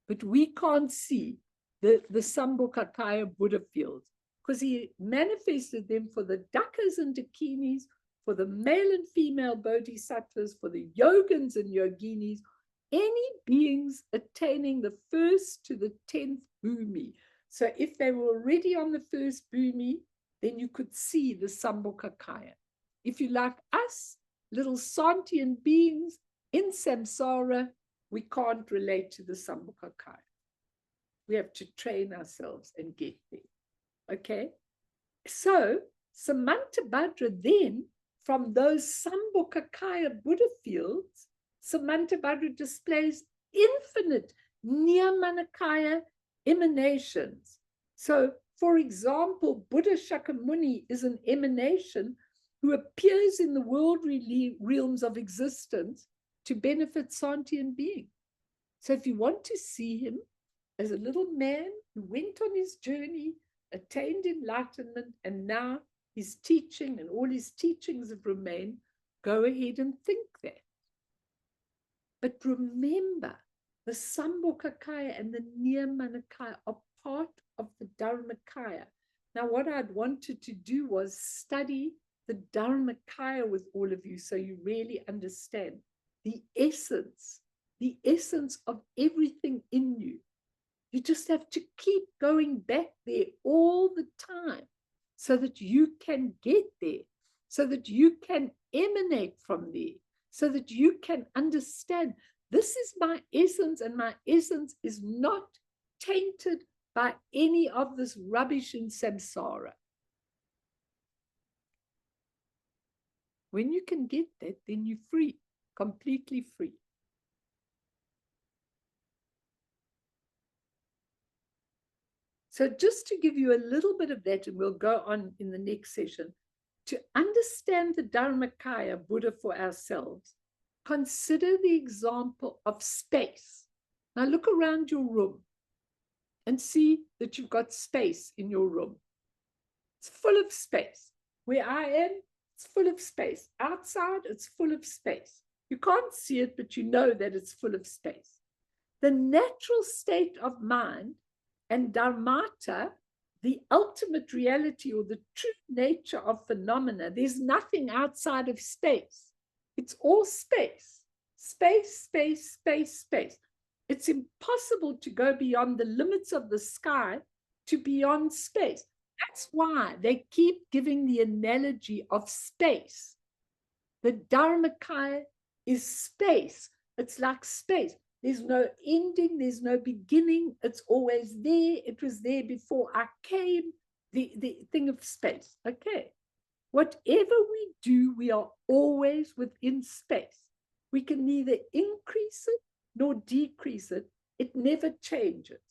But we can't see the Sambhogakaya Buddha fields because he manifested them for the Dakas and Dakinis, for the male and female bodhisattvas, for the yogins and yoginis, any beings attaining the first to the 10th bhumi. So if they were already on the first bhumi, then you could see the Sambhogakaya. If you like us, little sentient beings in samsara, we can't relate to the Sambhogakaya. We have to train ourselves and get there. Okay? So Samantabhadra then, from those Sambhogakaya Buddha fields, Samantabhadra displays infinite Nirmanakaya emanations. So, for example, Buddha Shakyamuni is an emanation who appears in the worldly realms of existence to benefit sentient beings. So if you want to see him, as a little man who went on his journey, attained enlightenment, and now his teaching and all his teachings have remained. Go ahead and think that. But remember, the Sambhogakaya and the Nyamanakaya are part of the Dharmakaya. Now, what I'd wanted to do was study the Dharmakaya with all of you so you really understand the essence of everything in you. You just have to keep going back there all the time so that you can get there, so that you can emanate from there, so that you can understand this is my essence, and my essence is not tainted by any of this rubbish in samsara. When you can get that, then you're free, completely free. So just to give you a little bit of that, and we'll go on in the next session, to understand the Dharmakaya Buddha for ourselves, consider the example of space. Now look around your room and see that you've got space in your room. It's full of space. Where I am, it's full of space. Outside, it's full of space. You can't see it, but you know that it's full of space. The natural state of mind and dharmata, the ultimate reality or the true nature of phenomena, there's nothing outside of space. It's all space. Space, space, space, space. It's impossible to go beyond the limits of the sky to beyond space. That's why they keep giving the analogy of space. The Dharmakaya is space. It's like space. There's no ending, there's no beginning. It's always there. It was there before I came. The thing of space. Okay. Whatever we do, we are always within space. We can neither increase it nor decrease it. It never changes.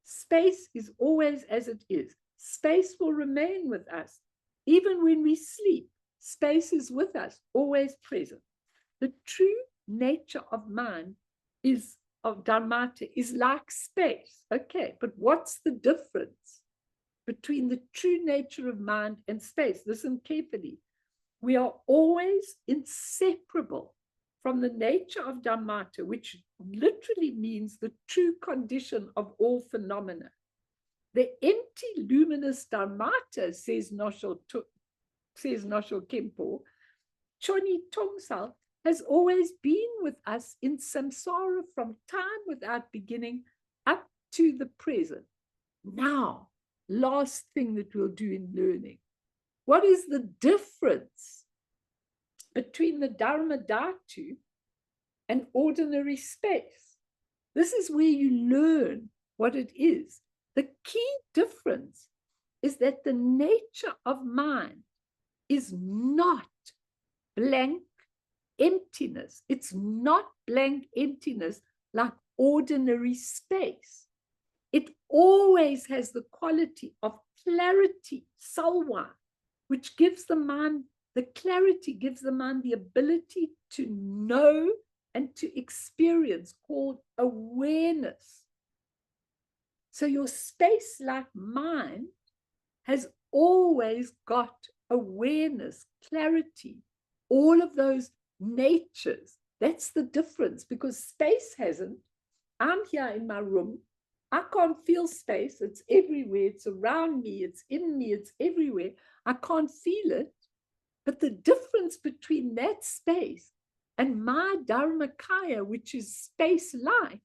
Space is always as it is. Space will remain with us. Even when we sleep, space is with us, always present. The true nature of mind is, of dharmata, is like space. Okay, but what's the difference between the true nature of mind and space? Listen carefully. We are always inseparable from the nature of dharmata, which literally means the true condition of all phenomena. The empty, luminous dharmata, says Nyoshul Khenpo, Choni Tongsal, has always been with us in samsara from time without beginning up to the present. Now, last thing that we'll do in learning. What is the difference between the Dharma Dhatu and ordinary space? This is where you learn what it is. The key difference is that the nature of mind is not blank emptiness. It's not blank emptiness like ordinary space. It always has the quality of clarity, salwa, which gives the mind, the clarity gives the mind the ability to know and to experience, called awareness. So your space-like mind has always got awareness, clarity, all of those natures. That's the difference, because space hasn't. I'm here in my room. I can't feel space. It's everywhere. It's around me. It's in me. It's everywhere. I can't feel it. But the difference between that space and my Dharmakaya, which is space-like,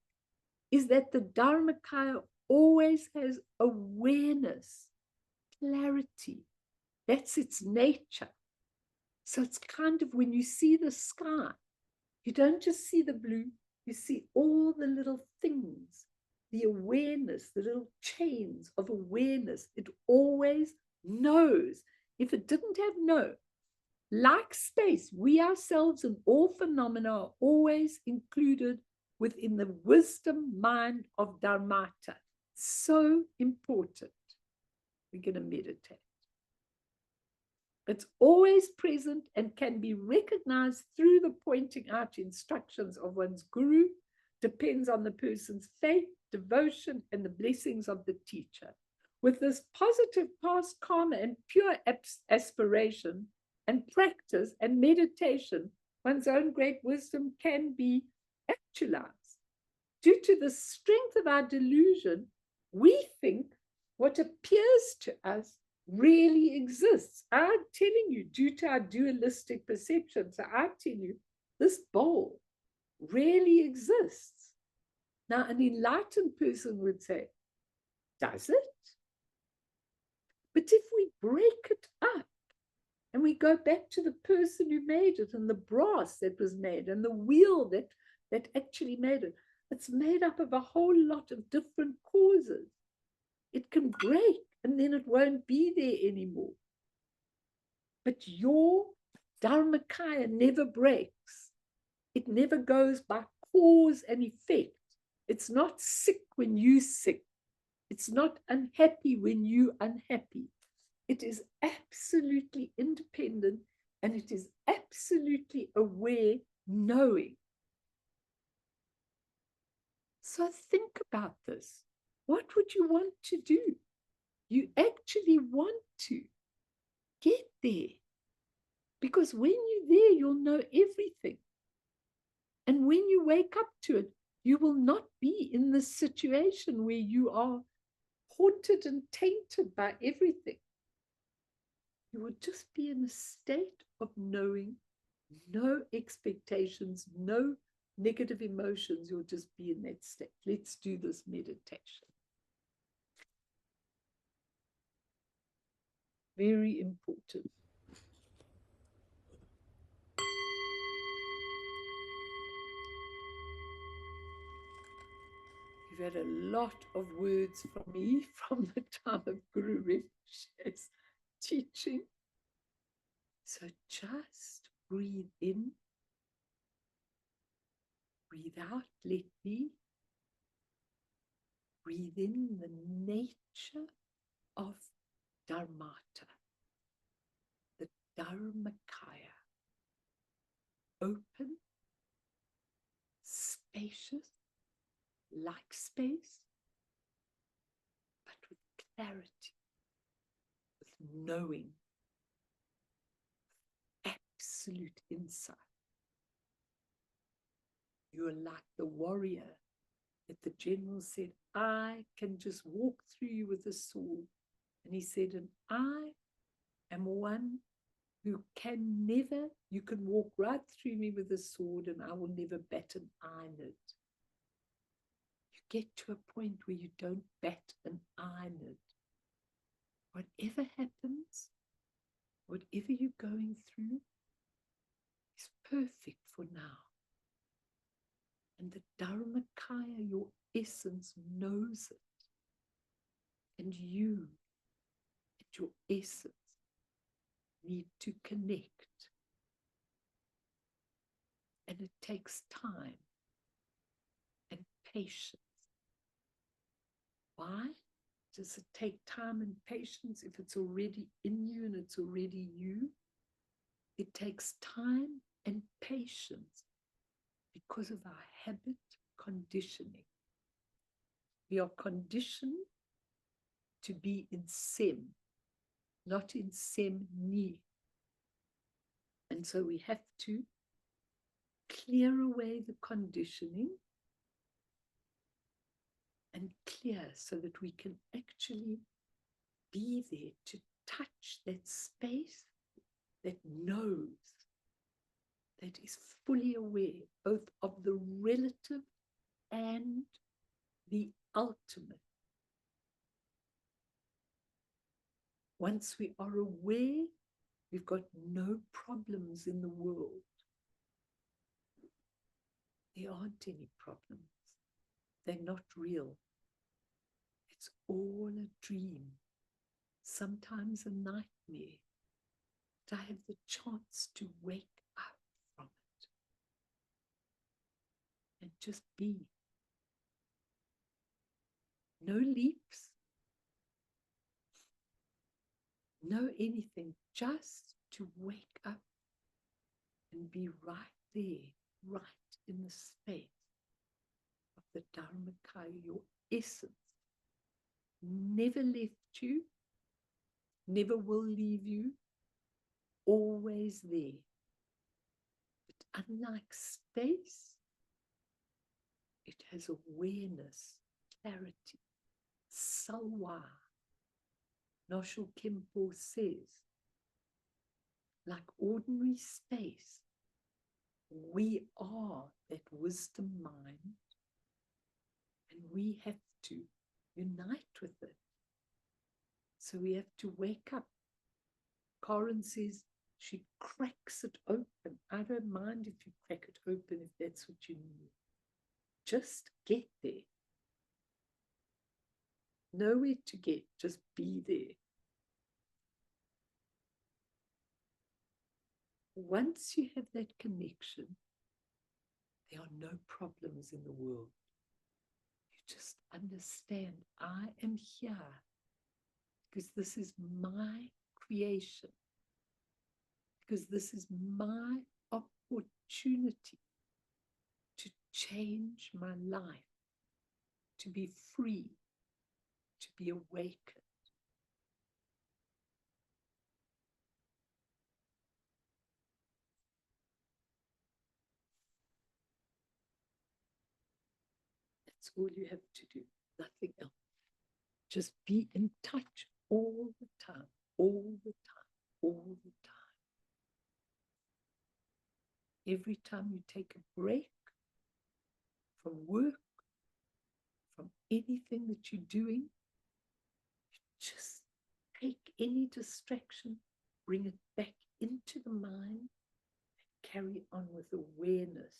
is that the Dharmakaya always has awareness, clarity. That's its nature. So it's kind of, when you see the sky, you don't just see the blue, you see all the little things, the awareness, the little chains of awareness. It always knows. If it didn't have know, like space, we ourselves and all phenomena are always included within the wisdom mind of Dharmata. So important. We're going to meditate. It's always present and can be recognized through the pointing out instructions of one's guru. Depends on the person's faith, devotion, and the blessings of the teacher. With this positive past karma and pure aspiration and practice and meditation, one's own great wisdom can be actualized. Due to the strength of our delusion, we think what appears to us really exists. I'm telling you, due to our dualistic perception, so I tell you, this bowl really exists. Now, an enlightened person would say, does it? But if we break it up and we go back to the person who made it and the brass that was made and the wheel that actually made it, it's made up of a whole lot of different causes. It can break and then it won't be there anymore. But your Dharmakaya never breaks. It never goes by cause and effect. It's not sick when you're sick. It's not unhappy when you're unhappy. It is absolutely independent and it is absolutely aware, knowing. So think about this. What would you want to do? You actually want to get there. Because when you're there, you'll know everything. And when you wake up to it, you will not be in this situation where you are haunted and tainted by everything. You will just be in a state of knowing, no expectations, no negative emotions. You'll just be in that state. Let's do this meditation. Very important. You've had a lot of words from me from the time of Guru Rinpoche's teaching. So just breathe in, breathe out, let be. Breathe in the nature of Dharmata, the Dharmakaya. Open, spacious, like space, but with clarity, with knowing, absolute insight. You are like the warrior that the general said, I can just walk through you with a sword. And he said, and I am one who can never, you can walk right through me with a sword and I will never bat an eyelid. You get to a point where you don't bat an eyelid. Whatever happens, whatever you're going through is perfect for now. And the Dharmakaya, your essence, knows it. And you, at your essence, need to connect. And it takes time and patience. Why does it take time and patience if it's already in you and it's already you? It takes time and patience because of our habit conditioning. We are conditioned to be in sem, not in sem ni. And so we have to clear away the conditioning and clear so that we can actually be there to touch that space that knows, that is fully aware both of the relative and the ultimate. Once we are aware, we've got no problems in the world. There aren't any problems. They're not real. It's all a dream, sometimes a nightmare. But I have the chance to wake up from it and just be. No leaps, no anything, just to wake up and be right there, right in the space of the Dharmakaya, your essence never left you, never will leave you, always there. But unlike space, it has awareness, clarity, sawa. Nyoshul Khenpo says, like ordinary space, we are that wisdom mind, and we have to unite with it. So we have to wake up. Karen says she cracks it open. I don't mind if you crack it open if that's what you need. Just get there. Nowhere to get, just be there. Once you have that connection, there are no problems in the world. You just understand, I am here because this is my creation, because this is my opportunity to change my life, to be free, to be awakened. That's all you have to do, nothing else. Just be in touch all the time, all the time, all the time. Every time you take a break from work, from anything that you're doing, you just take any distraction, bring it back into the mind, and carry on with awareness.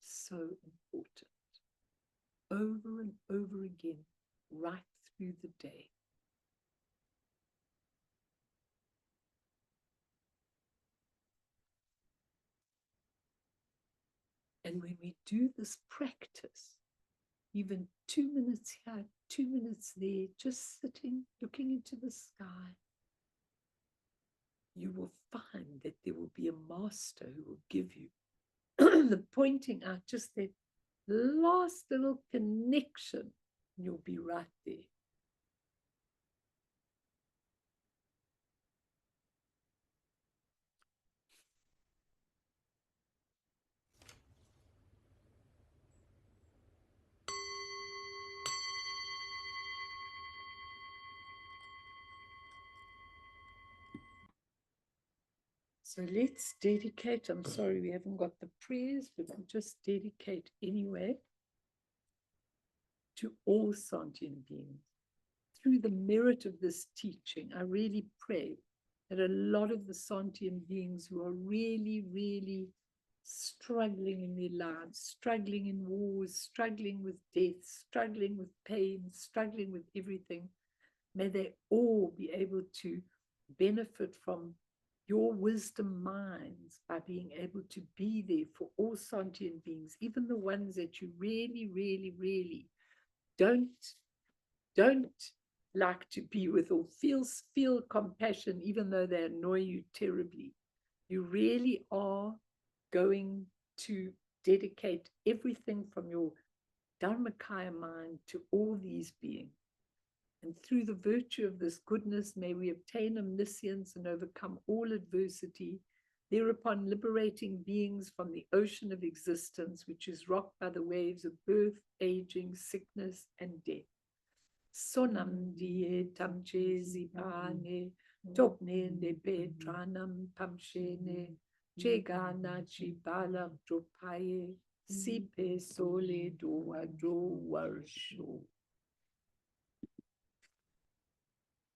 So important. Over and over again, right through the day. And when we do this practice, even 2 minutes here, 2 minutes there, just sitting, looking into the sky, you will find that there will be a master who will give you the pointing out, just that last little connection, and you'll be right there. So let's dedicate, I'm sorry we haven't got the prayers, but we'll just dedicate anyway to all sentient beings. Through the merit of this teaching, I really pray that a lot of the sentient beings who are really, really struggling in their lives, struggling in wars, struggling with death, struggling with pain, struggling with everything, may they all be able to benefit from your wisdom minds by being able to be there for all sentient beings, even the ones that you really, really, really don't like to be with, or feel compassion, even though they annoy you terribly. You really are going to dedicate everything from your Dharmakaya mind to all these beings. And through the virtue of this goodness, may we obtain omniscience and overcome all adversity, thereupon liberating beings from the ocean of existence, which is rocked by the waves of birth, aging, sickness, and death. Sonam die tamche zipane, topne ne petranam pamshene, chegana chibala dropaye, sipe sole doa do warsho.